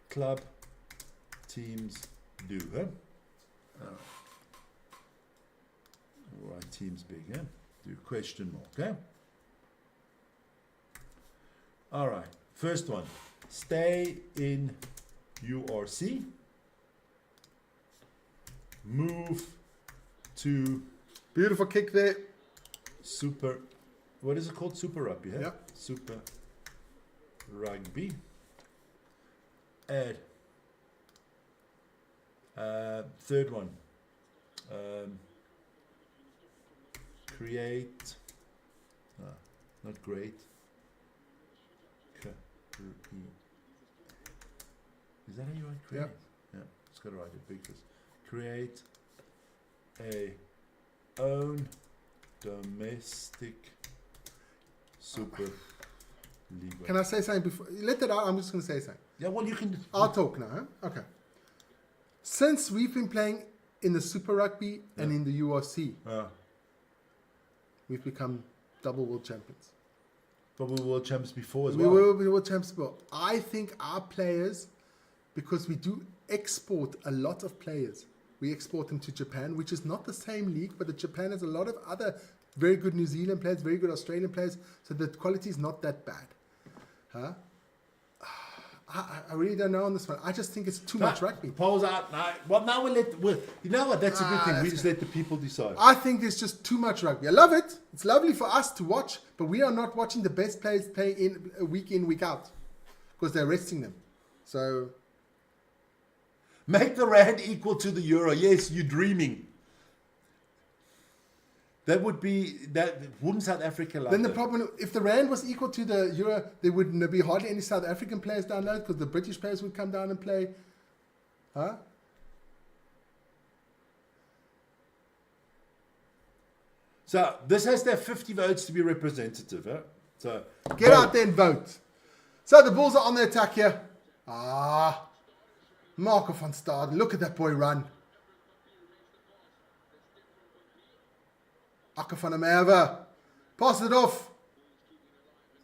club teams do? Huh? All right, teams big. Huh? Do question mark. Okay. All right. First one. Stay in URC. Move to Beautiful kick there. Super. What is it called? Super Rugby. Huh? Yep. Super Rugby. Add. Third one. Create. Not great. Is that how you write create? Yep. Yeah. It's got to write it big first. Create a own domestic super league. Can I say something before? Let that out. I'm just going to say something. Yeah, well, you can. I'll talk now. Huh? Okay. Since we've been playing in the Super Rugby and in the URC, we've become double world champions. But we were world champions before as We well. were world champions before. I think our players, because we do export a lot of players, we export them to Japan, which is not the same league, but the Japan has a lot of other very good New Zealand players, very good Australian players, so the quality is not that bad. Huh? I really don't know on this one. I just think it's too much rugby. Polls out. Now you know what? That's a good thing. We just let the people decide. I think there's just too much rugby. I love it. It's lovely for us to watch, but we are not watching the best players play in, week out, because they're resting them. So make the rand equal to the euro. Yes, you're dreaming. That would be that. Wouldn't South Africa like then the that? problem, if the rand was equal to the euro, there would be hardly any South African players down there, because the British players would come down and play. Huh? So this has to have 50 votes to be representative. Huh? So Get out there and vote. So the Bulls are on the attack here. Marco van Staden. Look at that boy run. Akker van der Merwe. Pass it off.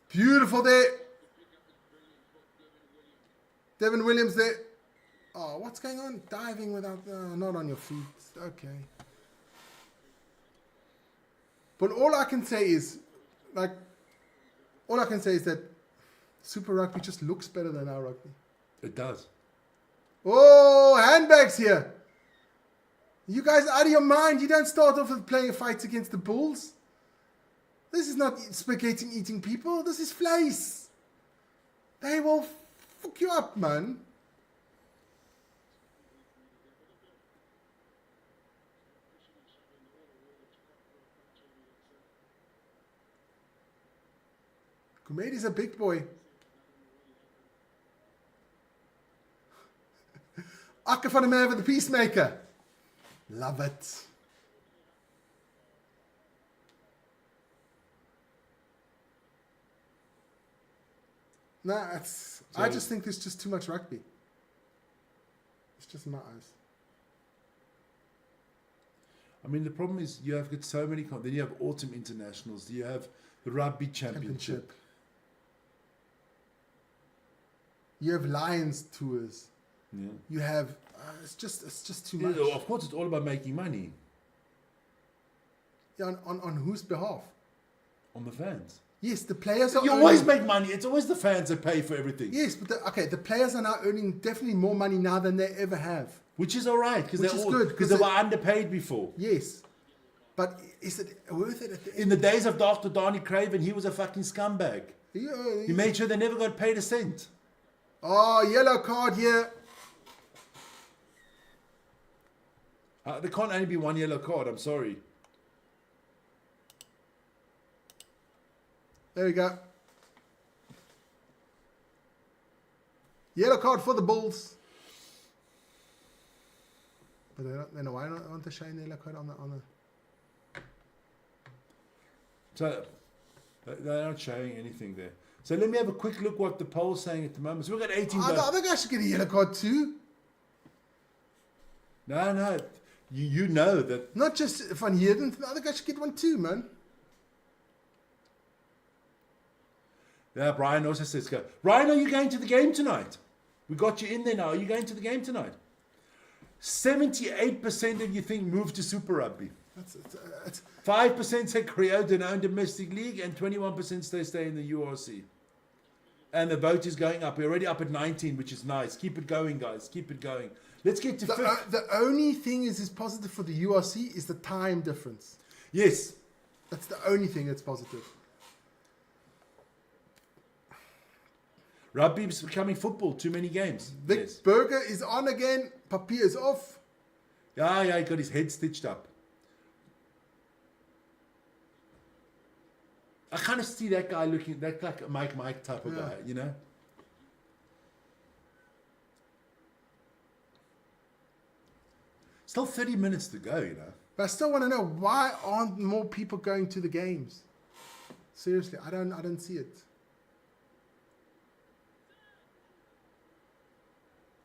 Beautiful there. Devin Williams there. Oh, what's going on? Diving without... not on your feet. Okay. But all I can say is... all I can say is that Super Rugby just looks better than our rugby. it does. Oh, handbags here. You guys are out of your mind. You don't start off with playing fights against the Bulls. This is not spaghetti eating people. This is flies. They will fuck you up, man. Kumedi's a big boy. Akker van der Merwe, the peacemaker. Love it. Nah, I just think there's just too much rugby. It's just in my eyes. I mean, the problem is you have got so many. Then you have autumn internationals. You have the rugby championship. You have Lions tours. Yeah. You have. It's just too much. Of course, it's all about making money. Yeah, on whose behalf? On the fans. Yes, the players are. You always make money. It's always the fans that pay for everything. Yes, but the players are now earning definitely more money now than they ever have. Which is all right because they're good, because they were underpaid before. Yes, but is it worth it? In the days of Dr. Donnie Craven, he was a fucking scumbag. He made sure they never got paid a cent. Oh, yellow card here. There can't only be one yellow card. I'm sorry. There we go. Yellow card for the Bulls. But they don't, why aren't they showing the yellow card on the... So they're not showing anything there. So let me have a quick look what the poll's saying at the moment. So we've got 18 votes. I think I should get a yellow card too. No. You know that. Not just Van Heerden. I think I should get one too, man. Yeah, Brian also says go. Brian, are you going to the game tonight? We got you in there now. Are you going to the game tonight? 78% of you think move to Super Rugby. That's 5% say create an own domestic league, and 21% stay in the URC. And the vote is going up. We're already up at 19, which is nice. Keep it going, guys. Keep it going. Let's get to the only thing is positive for the URC is the time difference. Yes. That's the only thing that's positive. Rugby is becoming football. Too many games. Vic Berger is on again. Papier is off. Yeah, he got his head stitched up. I kind of see that guy looking, that like a Mike type of guy, you know? Still 30 minutes to go, you know? But I still want to know, why aren't more people going to the games? Seriously, I don't see it.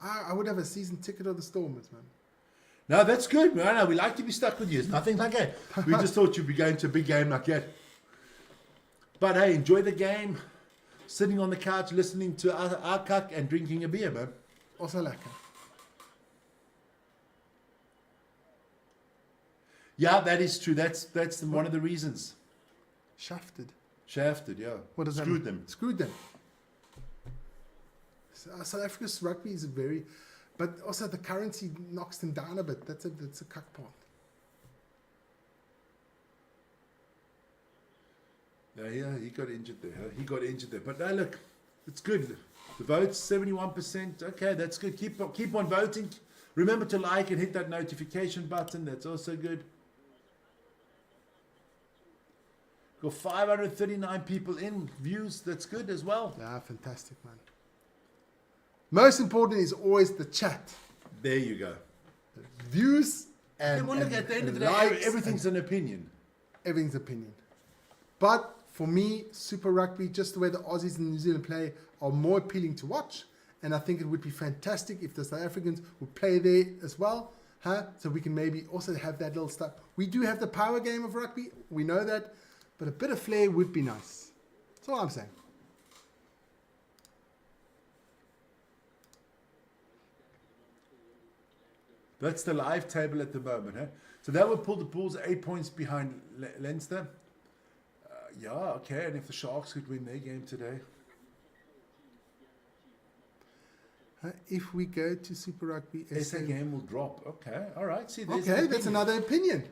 I would have a season ticket of the Stormers, man. No, that's good, man. No, we like to be stuck with you. It's nothing like that. We just thought you'd be going to a big game like that. But hey, enjoy the game. Sitting on the couch, listening to our cuck and drinking a beer, man. Also lekker. Yeah, that is true. That's one of the reasons. Shafted, yeah. What does Screwed that mean? them. Screwed them. South Africa's rugby is very, but also the currency knocks them down a bit. That's a cuck part. Yeah, he got injured there. But no, look, it's good. The votes, 71%. Okay, that's good. Keep on voting. Remember to like and hit that notification button. That's also good. Got 539 people in views. That's good as well. Yeah, fantastic, man. Most important is always the chat. There you go. Views and, look, at the end of the day, likes, everything's an opinion. Everything's opinion. But for me, Super Rugby, just the way the Aussies and New Zealand play, are more appealing to watch. And I think it would be fantastic if the South Africans would play there as well. So we can maybe also have that little stuff. We do have the power game of rugby. We know that. But a bit of flair would be nice. That's all I'm saying. That's the live table at the moment. So that would pull the Bulls 8 points behind Leinster. Yeah, okay. And if the Sharks could win their game today. If we go to Super Rugby, SA game will drop. Okay, all right. See, okay, that's another opinion.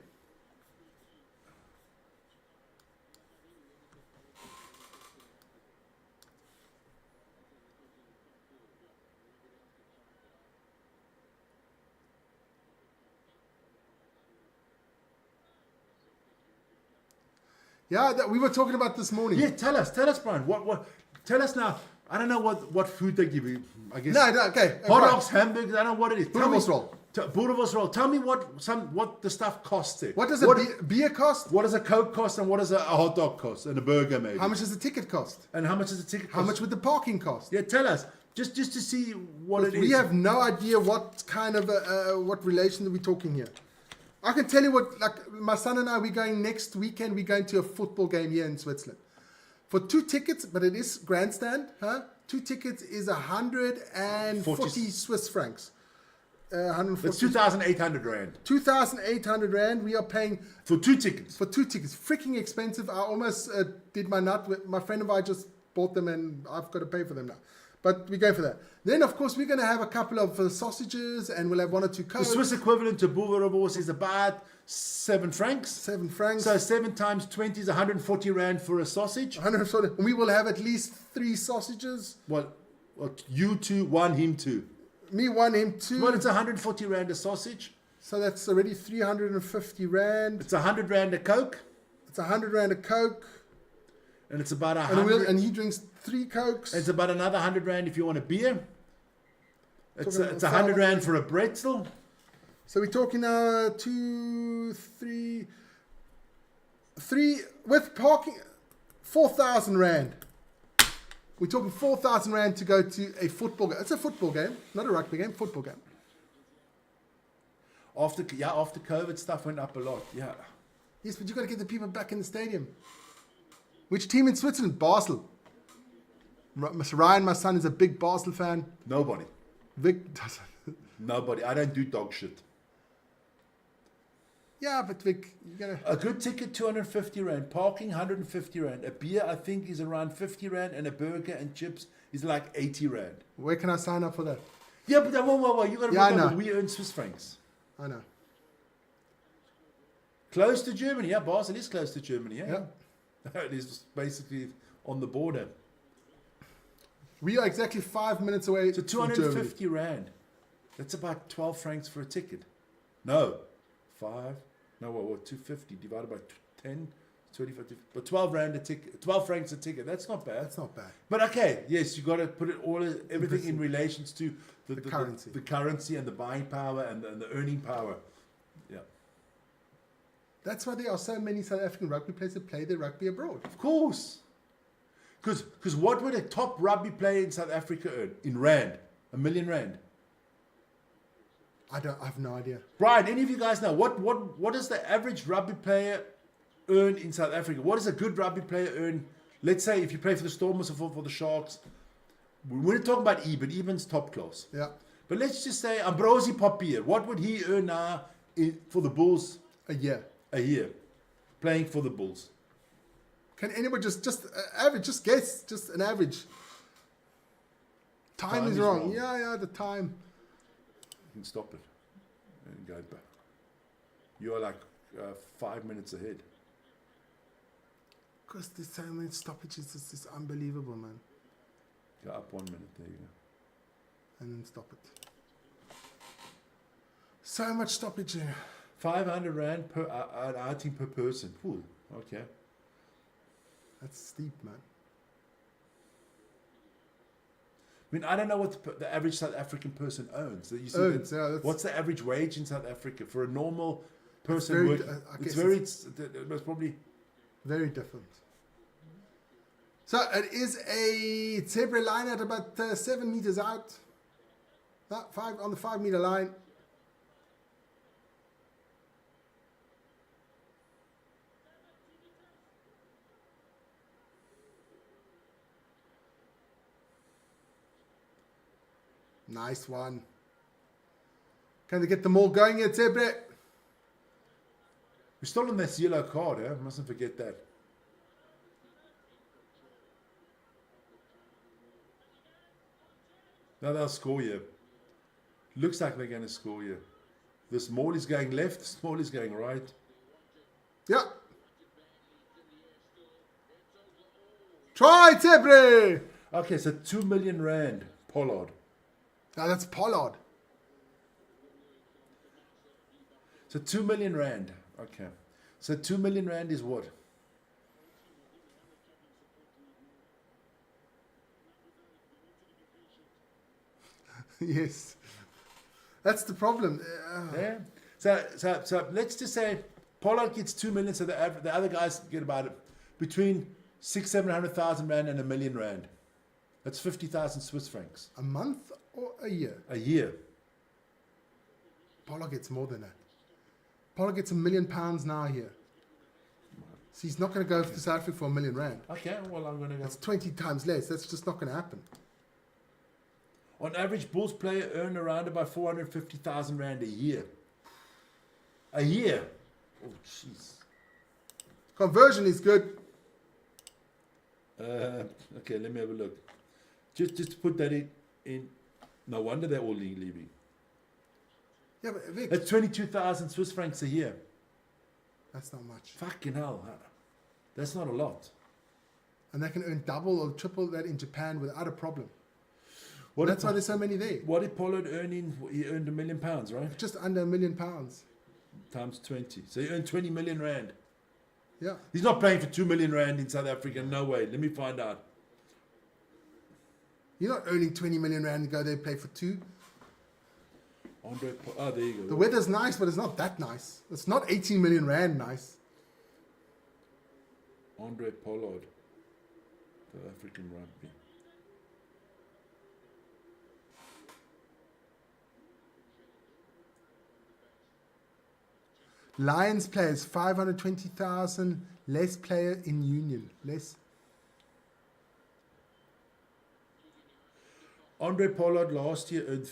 Yeah, we were talking about this morning. Yeah, tell us, Brian. What? Tell us now. I don't know what food they give you. I guess. No, okay. Hot dogs, hamburgers. I don't know what it is. Boerewors roll. Boerewors roll. Tell me what the stuff costs there. What does a beer cost? What does a Coke cost, and what does a hot dog cost, and a burger maybe? How much does the ticket cost? And how much does the ticket cost? How much would the parking cost? Yeah, tell us. Just to see what it is. We have no idea what kind of what relation are we talking here. I can tell you what, like my son and I, we're going next weekend, we're going to a football game here in Switzerland. For 2 tickets, but it is grandstand, 2 tickets is 140 Swiss francs. 140. That's 2,800 rand. 2,800 rand we are paying. For 2 tickets. For 2 tickets. Freaking expensive. I almost did my nut. My friend and I just bought them and I've got to pay for them now. But we go for that. Then, of course, we're going to have a couple of sausages and we'll have 1 or 2 Cokes. The Swiss equivalent to Boerewors is about 7 francs. 7 francs. So 7 times 20 is 140 rand for a sausage. 140. We will have at least 3 sausages. What? You 2, 1, him 2. Me 1, him 2. Well, it's 140 rand a sausage. So that's already 350 rand. It's 100 rand a Coke. It's 100 rand a Coke. And it's about 100. And he drinks 3 Cokes. It's about another 100 rand if you want a beer. It's Talking it's 100 rand for a pretzel. So we're talking 3 with parking, 4,000 rand. We're talking 4,000 rand to go to a football game. It's a football game, not a rugby game, football game. After COVID, stuff went up a lot. Yeah. Yes, but you got to get the people back in the stadium. Which team in Switzerland? Basel. Mr. Ryan, my son, is a big Basel fan. Nobody. Vic doesn't. Nobody. I don't do dog shit. Yeah, but Vic, you gotta. A good ticket, 250 rand. Parking, 150 rand. A beer, I think, is around 50 rand, and a burger and chips is like 80 rand. Where can I sign up for that? Yeah, but whoa. You got to remember, we earn Swiss francs. I know. Close to Germany, yeah. Basel is close to Germany, yeah. Yeah. It is basically on the border. We are exactly 5 minutes away. So from Germany. 250 rand. That's about 12 francs for a ticket. No, 5. No, what? 250 divided by 10, 25. But 12 rand a ticket. 12 francs a ticket. That's not bad. That's not bad. But okay, yes, you got to put everything in relations to the currency, the currency and the buying power and the earning power. Yeah, that's why there are so many South African rugby players that play their rugby abroad. of course. Because what would a top rugby player in South Africa earn in rand? 1 million rand. I have no idea. Brian, any of you guys know what does the average rugby player earn in South Africa? What does a good rugby player earn? Let's say if you play for the Stormers or for the Sharks. We're not talking about Eben. Eben's top class. Yeah. But let's just say Ambrosi Papier. What would he earn now for the Bulls A year. a year? Playing for the Bulls. Can anyone just average? Just guess. Just an average. Time is wrong. Yeah, the time. You can stop it and go back. You are like 5 minutes ahead. Because there's so many stoppages. It's just unbelievable, man. Go up 1 minute. There you go. And then stop it. So much stoppage here. 500 rand per outing per person. Ooh, okay. That's steep, man. I mean, I don't know what the average South African person owns. You see what's the average wage in South Africa for a normal person working? It's probably very different. So it is a Zebre line at about 7 meters out. On the 5 meter line. Nice one. Can they get them all going at Zebre? we're still on this yellow card, eh? Mustn't forget that. Now they'll score you. Looks like they're going to score you. The small is going left, the small is going right. Yeah. Try Zebre! Okay, so 2 million rand, Pollard. Now that's Pollard. So 2 million rand. Okay. So 2 million rand is what? Yes. That's the problem. Yeah. So let's just say Pollard gets 2 million, so the other guys get about between 600,000-700,000 rand and 1 million rand. That's 50,000 Swiss francs. A month or a year? A year. Pollard gets more than that. Pollard gets £1 million now here. So he's not going to go to South Africa for 1 million rand. Okay, well, I'm going to go. That's 20 times less. That's just not going to happen. On average, Bulls player earn around about 450,000 rand a year. A year. Oh, jeez. Conversion is good. Okay, let me have a look. Just to put that in. No wonder they're all leaving. Yeah, but Vic, That's 22,000 Swiss francs a year. that's not much. Fucking hell. That's not a lot. And they can earn double or triple that in Japan without a problem. That's Why why there's so many there. What did Pollard earn in? He earned £1 million, right? Just under £1 million. Times 20. So he earned 20 million rand. Yeah. He's not playing for 2 million rand in South Africa. No way. Let me find out. You're not earning 20 million rand to go there and play for 2. Oh, there you go. The weather's nice, but it's not that nice. It's not 18 million rand nice. Andre Pollard, South African rugby. Lions players 520,000 less player in union. Less. Andre Pollard last year earned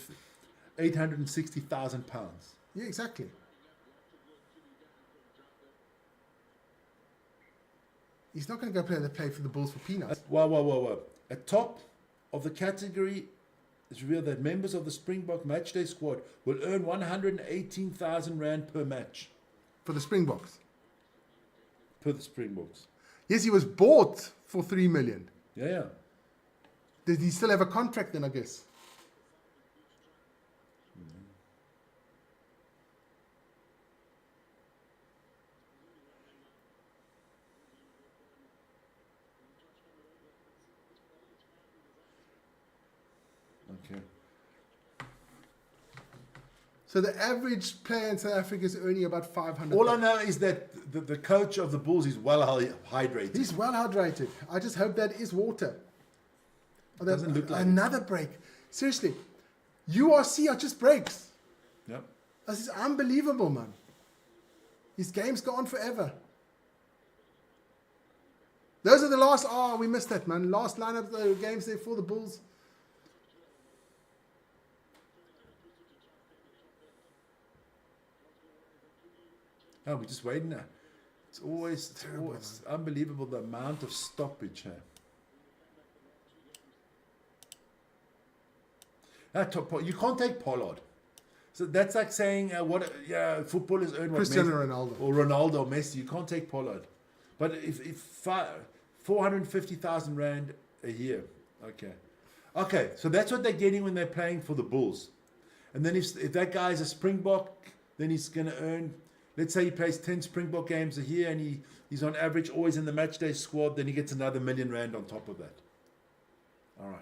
£860,000. Yeah, exactly. He's not going to go play for the Bulls for peanuts. Wow. At top of the category, it's revealed that members of the Springbok matchday squad will earn 118,000 rand per match. For the Springboks. Per the Springboks. Yes, he was bought for 3 million. Yeah. Does he still have a contract then, I guess? Okay. So the average player in South Africa is earning about 500. All I know is that the coach of the Bulls is well hydrated. He's well hydrated. I just hope that is water. Oh, Doesn't look like another break. Seriously, URC are just breaks. Yep. This is unbelievable, man. His game's gone forever. Those are the last. Oh, we missed that, man. Last lineup games there for the Bulls. Oh, we're just waiting now. It's always unbelievable the amount of stoppage here. You can't take Pollard. So that's like saying footballers earn what Cristiano Messi, Ronaldo. or Ronaldo or Messi. You can't take Pollard. But if 450,000 rand a year, okay. So that's what they're getting when they're playing for the Bulls. And then if that guy is a Springbok, then he's going to earn. Let's say he plays 10 Springbok games a year and he's on average always in the matchday squad, then he gets another R1 million on top of that. All right.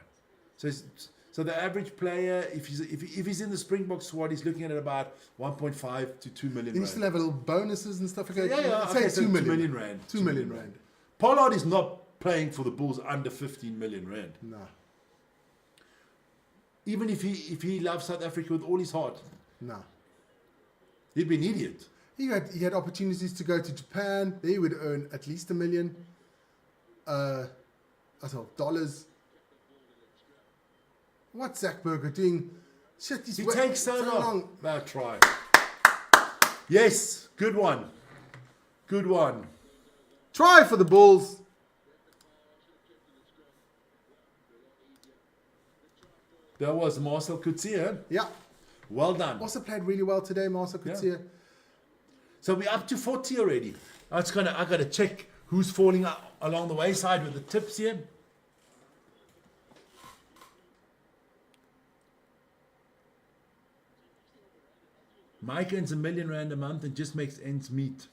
So the average player, if he's in the Springbok squad, he's looking at about 1.5 to 2 million. Then you still have little bonuses and stuff. Okay, Say so 2 million. 2 million rand. 2 million rand. Pollard is not playing for the Bulls under 15 million rand. No. Even if he loves South Africa with all his heart. No. He'd be an idiot. He had opportunities to go to Japan. They would earn at least $1 million. Dollars. What's Zach Berger doing? Shit, He takes so long. Try. Yes, good one. Try for the Bulls. That was Marcel Coetzee. Yeah. Well done. Also played really well today, Marcel Coetzee. Yeah. So we're up to 40 already. I got to check who's falling along the wayside with the tips here. Mike earns R1 million a month and just makes ends meet.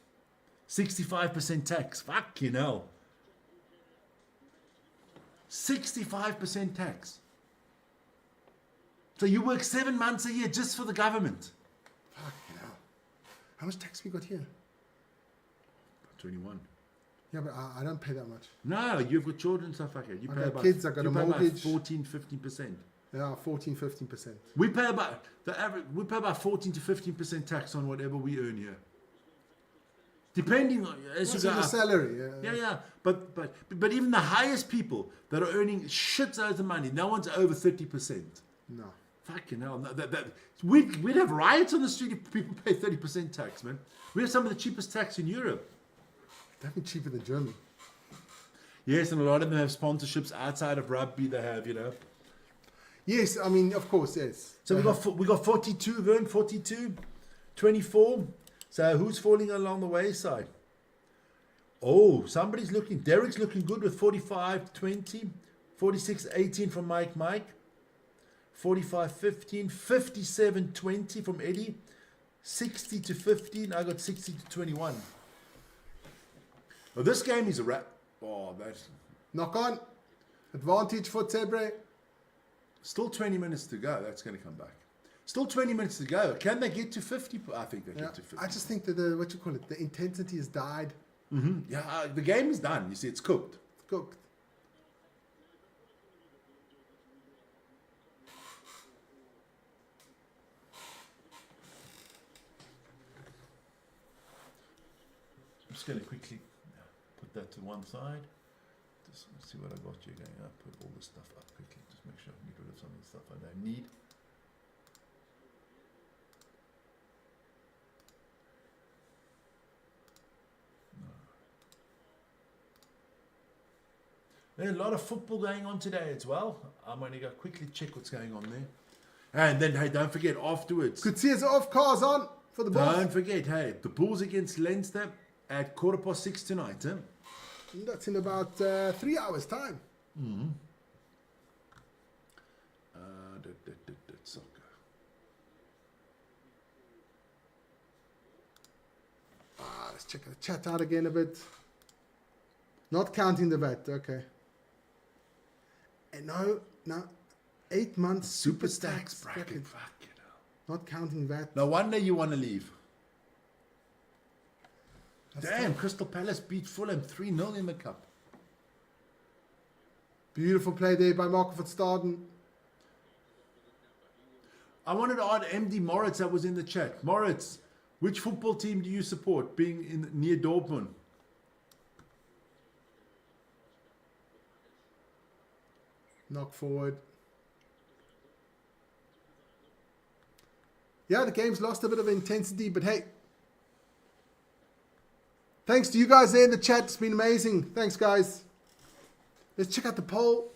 65% tax. Fuck, 65% tax. So you work 7 months a year just for the government. Fuck, How much tax we got here? 21. Yeah, but I don't pay that much. No, you've got children and stuff like that. You I pay got about, kids, I got you a pay mortgage. About 14-15%. Yeah, 14-15%. We pay about the average. We pay about 14 to 15% tax on whatever we earn here, depending on as you go the up. salary. Yeah. But even the highest people that are earning shitloads of money, no one's over 30%. No. Fucking hell! No, we'd have riots on the street if people pay 30% tax, man. We have some of the cheapest tax in Europe. Definitely cheaper than Germany. Yes, and a lot of them have sponsorships outside of rugby. They have, Yes, I mean, of course, yes. So we got 42, Vern, 42, 24. So who's falling along the wayside? Oh, somebody's looking. Derek's looking good with 45-20, 46-18 from Mike, 45-15, 57-20 from Eddie, 60-15. I got 60-21. Well, this game is a wrap. Oh, that's Knock on. Advantage for Zebre. still 20 minutes to go. That's going to come back. Still 20 minutes to go. Can they get to 50? I think they Yeah. get to 50. I just think that the intensity has died. Yeah, the game is done. You see, it's cooked. It's cooked. I'm just going to quickly put that to one side. Just see what I got you going. I'll put all this stuff up quickly. Just make sure I get rid of some of the stuff I don't need. There's a lot of football going on today as well. I'm going to go quickly check what's going on there. And then, hey, don't forget, afterwards. Could see us off, cars on for the Bulls. Don't forget, hey, the Bulls against Leinster at 6:15 tonight. Eh? That's in about 3 hours' time. Soccer. Let's check the chat out again a bit. Not counting the VAT, okay. And no, 8 months Super Stacks bracket. Fuck it hell. Not counting VAT. No wonder you want to leave. That's Damn, tough. Crystal Palace beat Fulham 3-0 in the cup. Beautiful play there by Marco van Staden. I wanted to add MD Moritz that was in the chat. Moritz, which football team do you support being near Dortmund? Knock forward. Yeah, the game's lost a bit of intensity, but hey. Thanks to you guys there in the chat. It's been amazing. Thanks, guys. Let's check out the poll.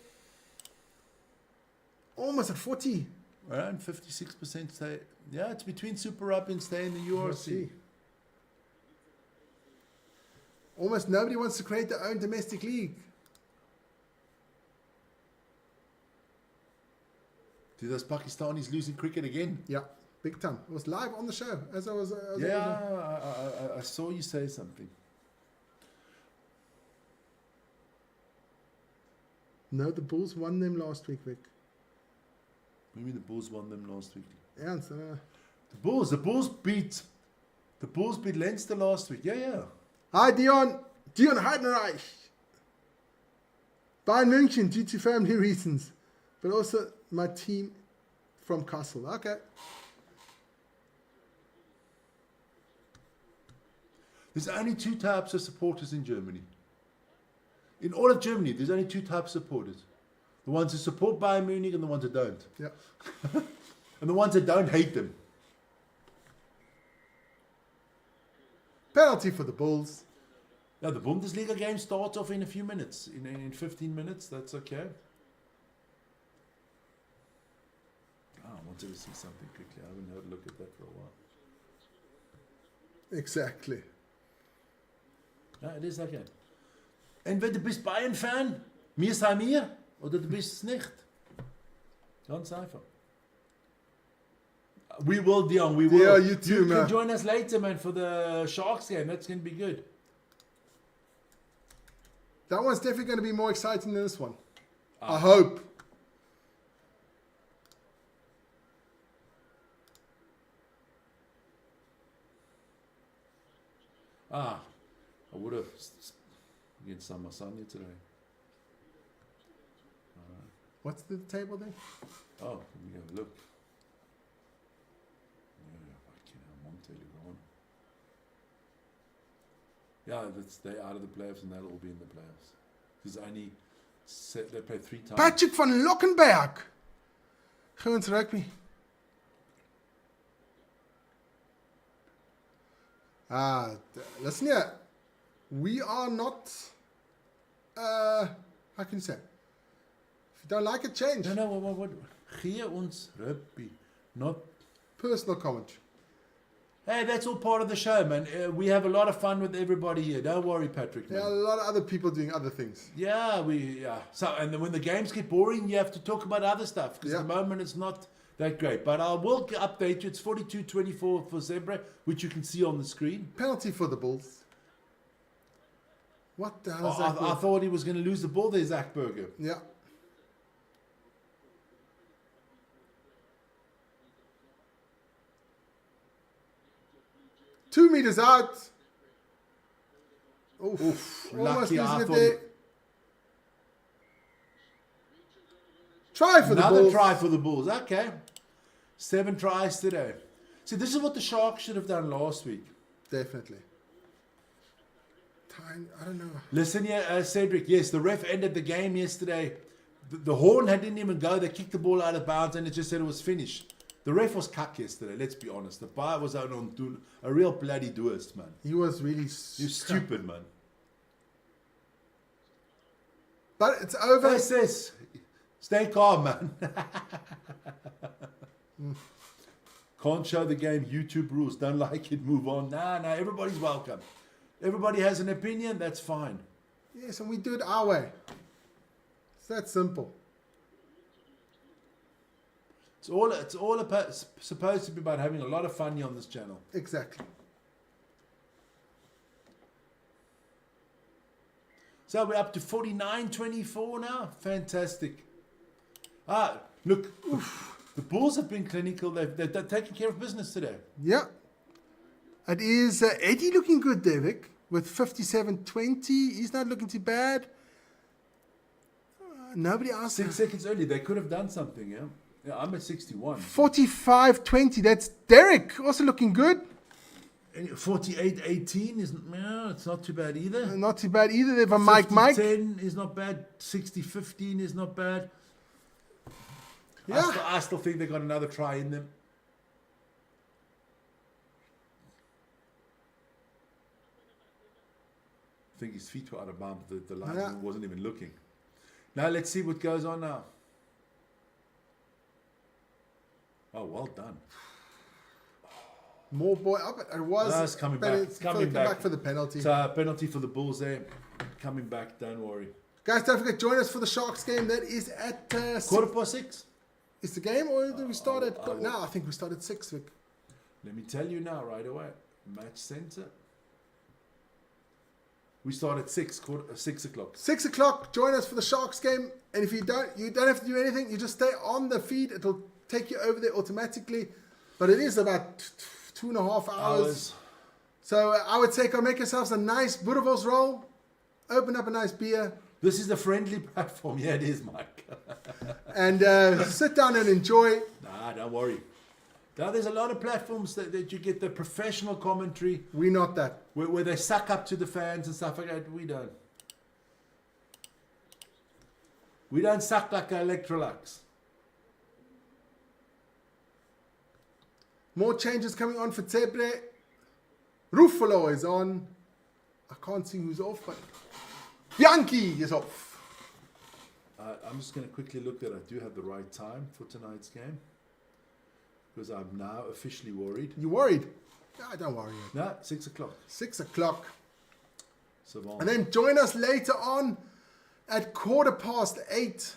Almost at 40. Around 56% stay. Yeah, it's between Super Rugby and stay in the URC. Almost nobody wants to create their own domestic league. Do those Pakistanis losing cricket again? Yeah, big time. It was live on the show as I was. I saw you say something. No, the Bulls won them last week, Vic. Maybe the Bulls won them last week. Yeah, The Bulls beat Leinster last week. Yeah. Hi, Dion Heidenreich. Bayern München due to family reasons, but also my team from Kassel. Okay. There's only 2 types of supporters in Germany. In all of Germany, there's only 2 types of supporters. The ones who support Bayern Munich and the ones who don't. Yeah. And the ones that don't hate them. Penalty for the Bulls. Yeah, the Bundesliga game starts off in a few minutes. In 15 minutes, that's okay. I wanted to see something quickly. I haven't had a look at that for a while. Exactly. Ja, it is okay. Entweder du bist Bayern-Fan, wir sind wir, oder du bist es nicht. Ganz einfach. We will, Dion, we will. Yeah, you too, You man. can join us later, man, for the Sharks game. That's going to be good. That one's definitely going to be more exciting than this one. I hope. I would have against San Masanya today. What's the table then? Oh, let me have a look. Yeah, they're out of the playoffs and they'll all be in the playoffs. There's only they play 3 times. Patrick van Lockenberg. Gewoon rugby. Listen here. We are not, how can you say? If you don't like it, change. No, what? Gee ons rugby, not. Personal commentary. Hey, that's all part of the show, man. We have a lot of fun with everybody here. Don't worry, Patrick. There Man. are a lot of other people doing other things. Yeah. So, and then when the games get boring, you have to talk about other stuff because at the moment it's not that great. But I will update you. It's 42-24 for Zebre, which you can see on the screen. Penalty for the Bulls. What the hell is that? I thought he was going to lose the ball there, Zach Berger. Yeah. meters out. Oof, Almost lucky. I losing it thought there. Try for the another Bulls. try for the Bulls. Okay. 7 tries today. See, this is what the Sharks should have done last week. Definitely. I don't know. Listen here, Cedric. Yes, the ref ended the game yesterday. The horn didn't even go. They kicked the ball out of bounds and it just said it was finished. The ref was cuck yesterday, let's be honest. The buyer was out on a real bloody doist, man. He was really You're stupid, man. But it's over. Hey, sis, stay calm, man. Can't show the game, YouTube rules. Don't like it, move on. Nah, everybody's welcome. Everybody has an opinion, that's fine. Yes, and we do it our way. It's that simple. It's all supposed to be about having a lot of fun here on this channel. Exactly. So we're up to 49-24 now. Fantastic. Look, the Bulls have been clinical. They're taking care of business today. Yeah. It is Eddie looking good there, Vic, with 57-20. He's not looking too bad. Nobody else. 6 seconds early, they could have done something, yeah? Yeah, I'm at 61. 45-20. That's Derek, also looking good. 48-18 it's not too bad either. Not too bad either. They've a Mike. 10 is not bad. 60-15 is not bad. Yeah. I still think they got another try in them. I think his feet were out of bounds. The line wasn't even looking. Now let's see what goes on now. Oh, well done. More boy up. It was. It's coming back. It's coming back for the penalty. It's a penalty for the Bulls there. Coming back, don't worry. Guys, don't forget, join us for the Sharks game. That is at 6:15. Is the game or do we start at... No, I think we start at 6, Vic. Let me tell you now, right away. Match center. We start at 6 o'clock. 6 o'clock, join us for the Sharks game. And if you don't have to do anything. You just stay on the feed. It'll take you over there automatically. But it is about 2.5 hours. So I would say go make yourselves a nice Boerewors roll. Open up a nice beer. This is the friendly platform. Yeah, it is, Mike. And sit down and enjoy. Nah, don't worry. Now, there's a lot of platforms that you get the professional commentary. We're not that. Where they suck up to the fans and stuff like that. We don't. We don't suck like Electrolux. More changes coming on for Zebre. Ruffalo is on. I can't see who's off, but Bianchi is off. I'm just going to quickly look that I do have the right time for tonight's game. Because I'm now officially worried. You worried? No, don't worry. No, 6 o'clock. 6 o'clock. So and then join us later on at 8:15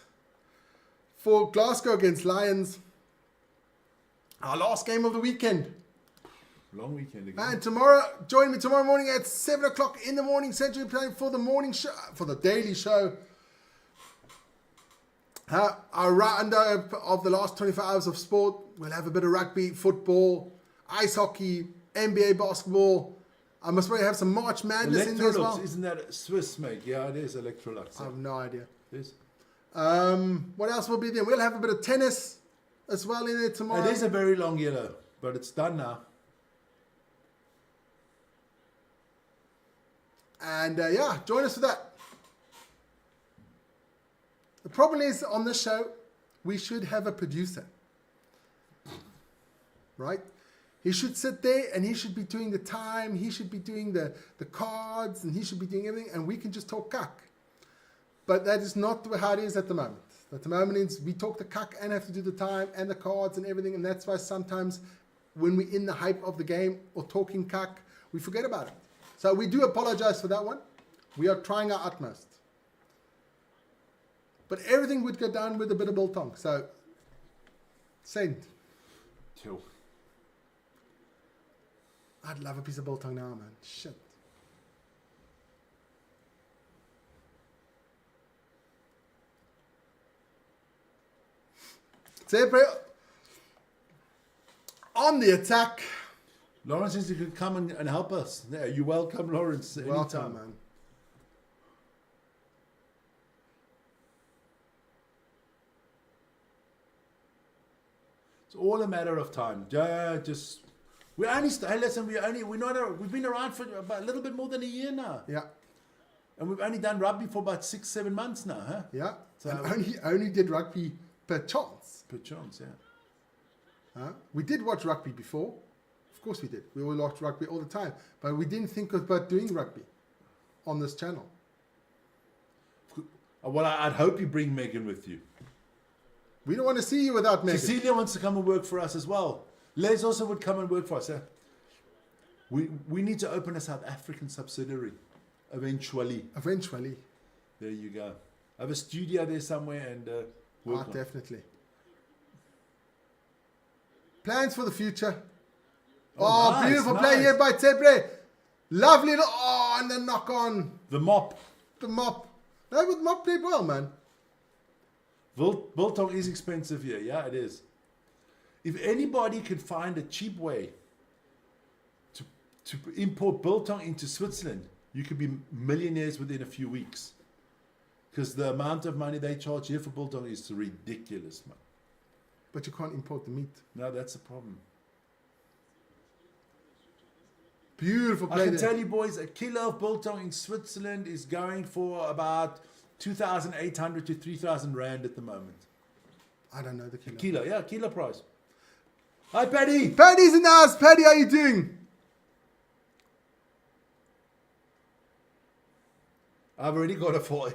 for Glasgow against Lions. Our last game of the weekend. Long weekend again. And join me tomorrow morning at 7 o'clock in the morning, Central Time, for the morning show, for the daily show. Our roundup of the last 24 hours of sport. We'll have a bit of rugby, football, ice hockey, NBA basketball. I must probably have some March Madness in there as well. Isn't that Swiss, mate? Yeah, it is Electrolux. I have no idea. Yes. What else will be there? We'll have a bit of tennis as well in there tomorrow. It is a very long yellow, but it's done now. And join us for that. The problem is, on this show, we should have a producer. Right? He should sit there and he should be doing the time, he should be doing the cards, and he should be doing everything, and we can just talk cuck. But that is not how it is at the moment. At the moment, it's we talk the cuck and have to do the time and the cards and everything, and that's why sometimes when we're in the hype of the game or talking cuck, we forget about it. So we do apologize for that one. We are trying our utmost. But everything would go down with a bit of biltong. So, send. Till. I'd love a piece of biltong now, man. Shit. Zebre on the attack. Lawrence says you could come and help us. Yeah, you're welcome, Lawrence. Welcome, Anytime. man. It's all a matter of time. Just we're only. Hey, listen, we've been around for about a little bit more than a year now, Yeah, and we've only done rugby for about 6-7 months now, huh? yeah. So- And only did rugby per chance. Per chance, yeah. Huh? We did watch rugby before. Of course we did. We all watched rugby all the time. But we didn't think about doing rugby on this channel. Well, I'd hope you bring Megan with you. We don't want to see you without Megan. Cecilia wants to come and work for us as well. Les also would come and work for us. Yeah? We need to open a South African subsidiary eventually. Eventually. There you go. Have a studio there somewhere and work on it. Definitely. Plans for the future. Oh, Oh, nice, beautiful play nice. here by Zebre. Lovely. Oh, and the knock on. The mop. The mop. No, but mop played well, man. Biltong is expensive here. Yeah, it is. If anybody could find a cheap way to import biltong into Switzerland, you could be millionaires within a few weeks. Because the amount of money they charge here for biltong is ridiculous, man. But you can't import the meat. No, that's the problem. Beautiful play I can there. tell you, boys, a kilo of biltong in Switzerland is going for about 2,800 to 3,000 rand at the moment. I don't know the kilo. Kilo, yeah, kilo price. Hi, Paddy. Paddy's in the house. Paddy, how you doing? I've already got a for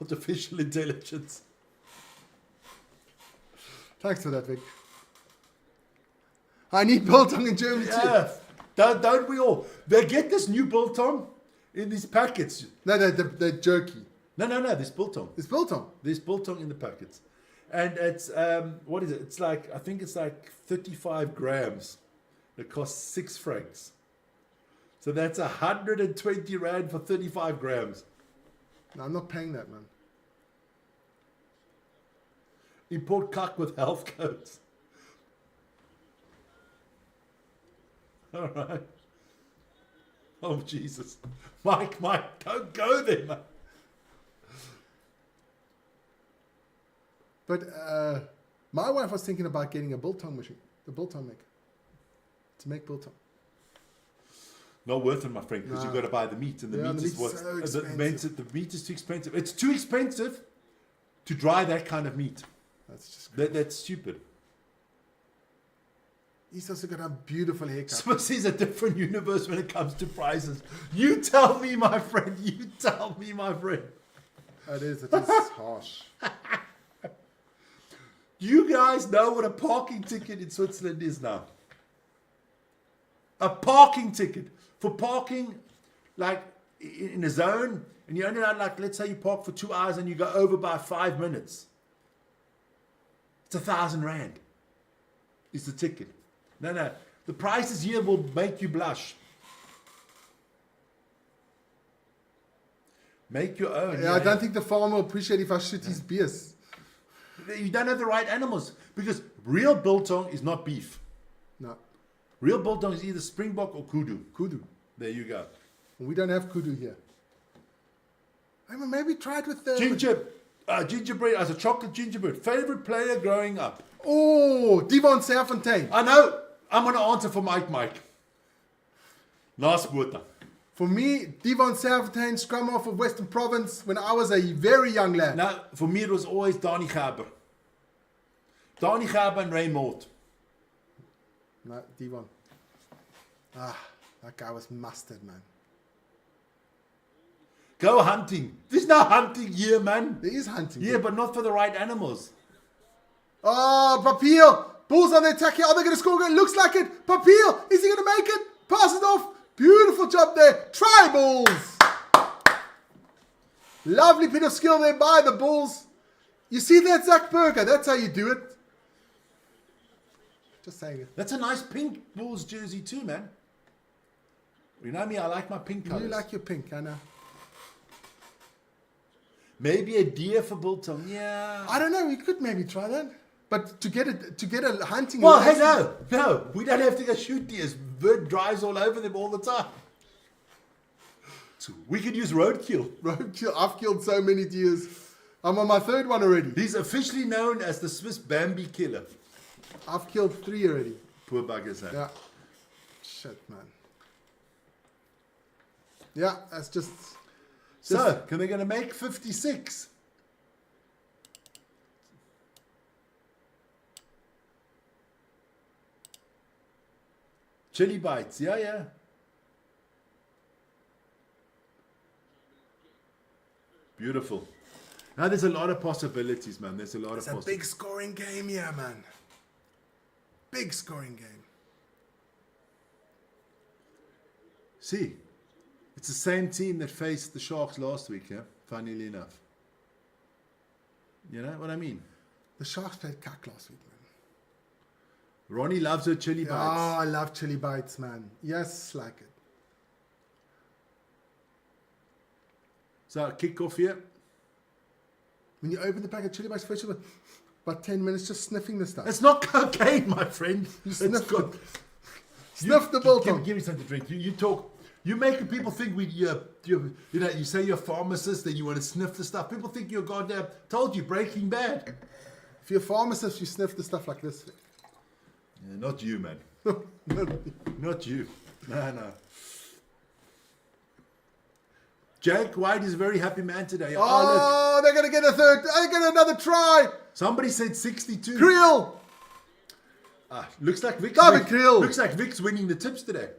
artificial intelligence. Thanks for that, Vic. I need biltong in Germany too. Yeah, don't we all? They get this new biltong in these packets. No, they're jerky. No, there's biltong. It's biltong. There's biltong in the packets. And it's, what is it? It's like, I think it's like 35 grams. It costs 6 francs. So that's 120 rand for 35 grams. No, I'm not paying that, man. Import cuck with health codes. All right. Oh, Jesus. Mike, don't go there, man. But my wife was thinking about getting a biltong machine, the biltong maker, to make biltong. Not worth it, my friend, because No. you've got to buy the meat, and the Yeah, meat the is meat's what so expensive. the meat is too expensive. It's too expensive to dry that kind of meat. That's just. That's stupid. He's also got a beautiful haircut. Swiss is a different universe when it comes to prices. You tell me, my friend. You tell me, my friend. It is harsh. You guys know what a parking ticket in Switzerland is now. A parking ticket for parking, like in a zone, and you only allowed, like, let's say you park for 2 hours and you go over by 5 minutes. It's 1,000 rand. It's the ticket. No. The prices here will make you blush. Make your own. Yeah, I don't think the farmer will appreciate if I shoot his beers. You don't have the right animals, because real biltong is not beef. No, Real biltong is either springbok or kudu. kudu. There you go. We don't have kudu here. I mean, maybe try it with the Gingerbread as a chocolate gingerbread. Favorite player growing up. Oh, Devon Serfontein. I know. I'm going to answer for Mike. Last water. For me, Devon Serfontein, scrum half of Western Province when I was a very young lad. Now, for me, it was always Dani Gerber. Dani Gerber and Ray Mort. No, Devon. That guy was mustard, man. Go hunting. There's no hunting here, man. There is hunting. Yeah, but not for the right animals. Oh, Papil. Bulls on the attack here. Are they going to score? It looks like it. Papil. Is he going to make it? Pass it off. Beautiful job there. Try Bulls. Lovely bit of skill there by the Bulls. You see that, Zach Berger? That's how you do it. Just saying it. That's a nice pink Bulls jersey too, man. You know me, I like my pink colours. You like your pink, I know. Maybe a deer for biltong. Yeah. I don't know. We could maybe try that. But to get a hunting. Well, hey, license- no. We don't have to go shoot deers. Bird drives all over them all the time. So we could use roadkill. Roadkill. I've killed so many deers. I'm on my third one already. He's officially known as the Swiss Bambi killer. I've killed 3 already. Poor buggers, huh? Yeah. Shit, man. Yeah, that's just. So, can they going to make 56? Chili bites, yeah. Beautiful. Now there's a lot of possibilities, man. There's a lot It's of a possibilities. big scoring game here, man. Big scoring game. See, it's the same team that faced the Sharks last week, yeah? Funnily enough. You know what I mean? The Sharks played cack last week, man. Ronnie loves her chili Oh, bites. I love chili bites, man. Yes, like it. So, kick off here. When you open the pack of chili bites, first of all, about 10 minutes just sniffing the stuff. It's not cocaine, my friend. It's sniff got... Sniff the biltong. Give me something to drink. You talk... You make people think you say you're a pharmacist and you want to sniff the stuff. People think you're goddamn... Told you, Breaking Bad. If you're a pharmacist, you sniff the stuff like this. Yeah, not you, man. Not you. No. Jake White is a very happy man today. Oh, they're going to get a third. They're going to another try. Somebody said 62. Creel. Looks like Vic's David Creel. Looks like Vic's winning the tips today.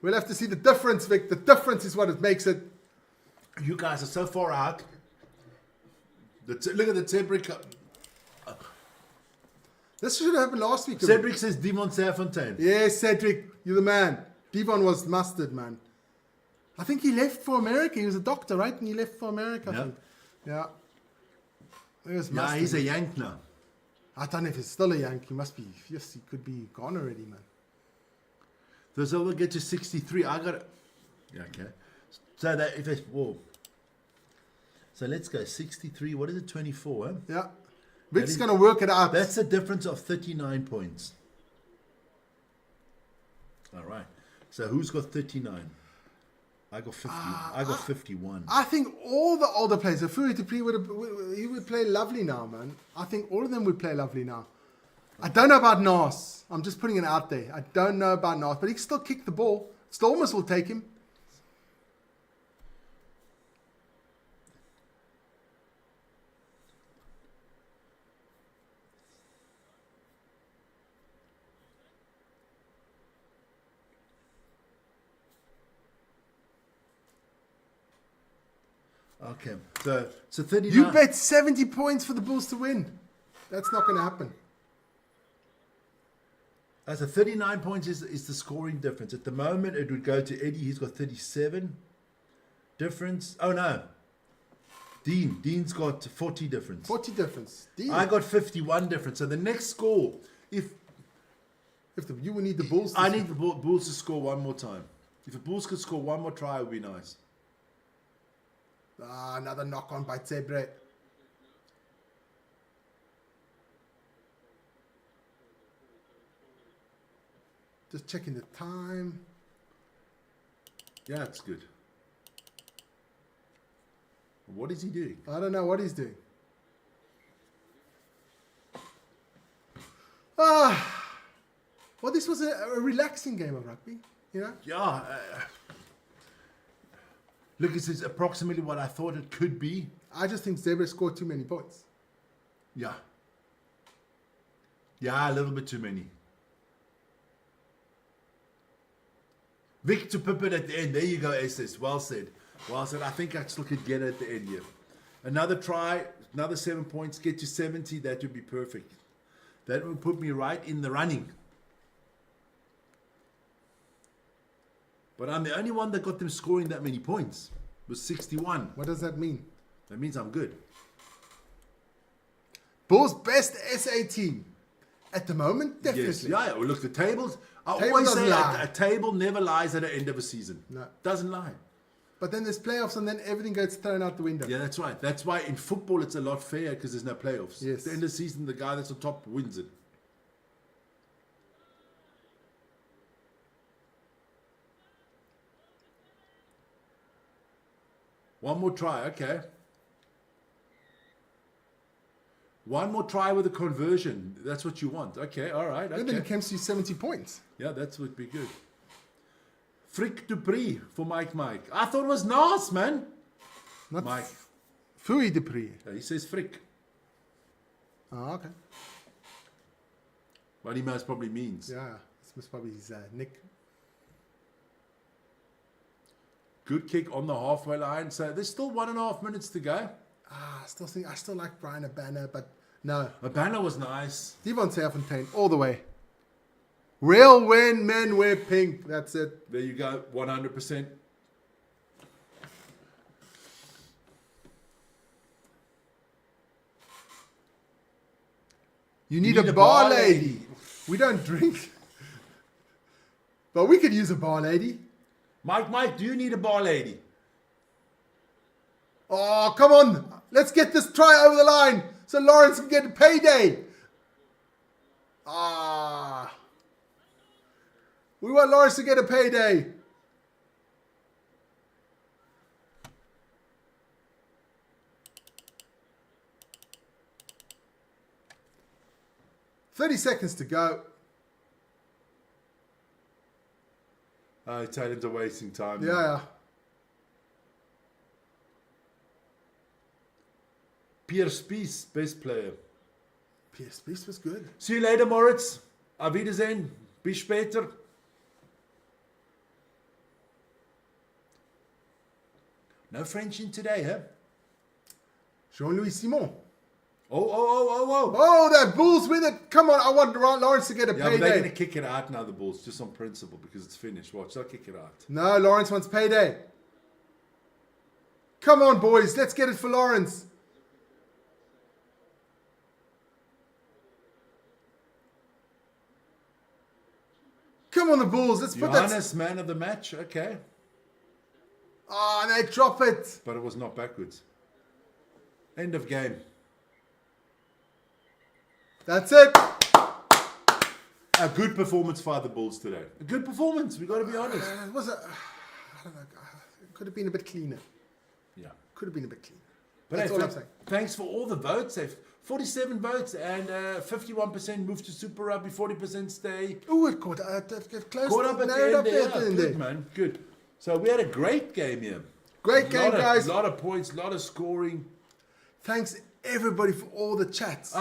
We'll have to see the difference, Vic. The difference is what it makes it. You guys are so far out. Look at the Zebre. This should have happened last week. Cedric says Dimon Serfontaine. Yes, Cedric, you're the man. Devon was mustard, man. I think he left for America. He was a doctor, right? And he left for America, I Yeah. think. Yeah. There's Yeah, mustard. he's a Yank now. I don't know if he's still a Yankee. He must be. Yes, he could be gone already, man. So we'll get to 63. I got it. Yeah, okay. So that if it's so let's go 63. What is it? 24. Huh? Yeah. Vic's going to work it out. That's a difference of 39 points. All right. So who's got 39? I got 50. I got 51. I think all the older players, if Furi Dupree he would play lovely now, man. I think all of them would play lovely now. I don't know about Nas. I'm just putting it out there. I don't know about Nas, but he can still kick the ball. Stormers will take him. Okay. So 39. You bet 70 points for the Bulls to win. That's not going to happen. So 39 points is the scoring difference. At the moment, it would go to Eddie. He's got 37 difference. Oh, no. Dean's got 40 difference. 40 difference. Deal. I got 51 difference. So the next score, you would need the Bulls to I need the Bulls to score one more time. If the Bulls could score one more try, it would be nice. Another knock on by Zebre. Just checking the time. Yeah, it's good. What is he doing? I don't know what he's doing. Well, this was a relaxing game of rugby, you know? Yeah. Look, this is approximately what I thought it could be. I just think Zebre scored too many points. Yeah. Yeah, a little bit too many. Vic to Pippin at the end. There you go, SS. Well said. Well said. I think I still could get it at the end here. Another try, another 7 points, get to 70. That would be perfect. That would put me right in the running. But I'm the only one that got them scoring that many points. It was 61. What does that mean? That means I'm good. Bulls' best SA team. At the moment, definitely. Yes. Yeah, well, look, the tables. I Table always doesn't say lie. a table never lies at the end of a season. No. Doesn't lie. But then there's playoffs and then everything gets thrown out the window. Yeah, that's right. That's why in football it's a lot fairer because there's no playoffs. Yes. At the end of the season, the guy that's on top wins it. One more try, okay. One more try with a conversion. That's what you want. Okay, all right. And then Okay. it comes to 70 points. Yeah, that would be good. Frick Dupree for Mike. I thought it was Nas, man. Not Mike. Fui Dupree. Yeah, he says Frick. Oh, okay. What he most probably means. Yeah, this must probably his nick. Good kick on the halfway line. So there's still 1.5 minutes to go. I still like Brian Abana, but no. Abana was nice. Devon Serfontaine, all the way. Real when men wear pink. That's it. There you go, 100%. You need a bar lady. We don't drink. But we could use a bar lady. Mike, do you need a bar lady? Oh, come on. Let's get this try over the line so Lawrence can get a payday. We want Lawrence to get a payday. $30 to go. Italians are wasting time. Yeah. Pierre Spies, best player. PS Beast was good. See you later, Moritz. Auf Wiedersehen. Bis später. No French in today, huh? Jean-Louis Simon. Oh. Oh, that Bulls win it. Come on, I want Lawrence to get a Yeah, but they're going to payday. kick it out now, the Bulls, just on principle, because it's finished. Watch, they'll kick it out. No, Lawrence wants payday. Come on, boys. Let's get it for Lawrence. Come on, the Bulls. Let's put that. Johannes, man of the match. Okay. Oh, and they drop it. But it was not backwards. End of game. That's it. A good performance by the Bulls today. A good performance, we got to be honest. It was I don't know. It could have been a bit cleaner. Yeah. Could have been a bit cleaner. But That's hey, all I'm saying. thanks for all the votes. 47 votes and 51% moved to Super Rugby, 40% stay. Ooh, it caught close. Caught up at narrowed the up end there. at the end Good, there. man. Good. So we had a great game here. Great game, guys. A lot of points, a lot of scoring. Thanks everybody for all the chats.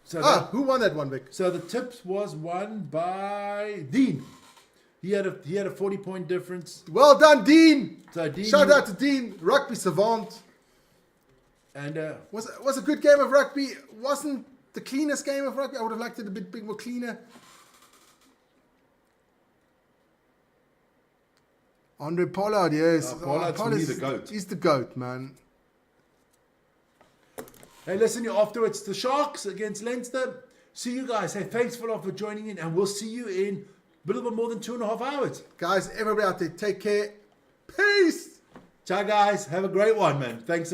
So Who won that one, Vic? So the tips was won by Dean. He had a 40-point difference. Well done, Dean. So Dean, Shout out to Dean, rugby savant. And Was a good game of rugby. Wasn't the cleanest game of rugby. I would have liked it a bit more cleaner. Andre Pollard, yes. Pollard's for me the GOAT. He's the GOAT, man. hey, listen, afterwards, the Sharks against Leinster. See you guys. Hey, thanks for joining in, and we'll see you in a little bit more than 2.5 hours. Guys, everybody out there, take care. Peace. Ciao, guys. Have a great one, man. Thanks a lot.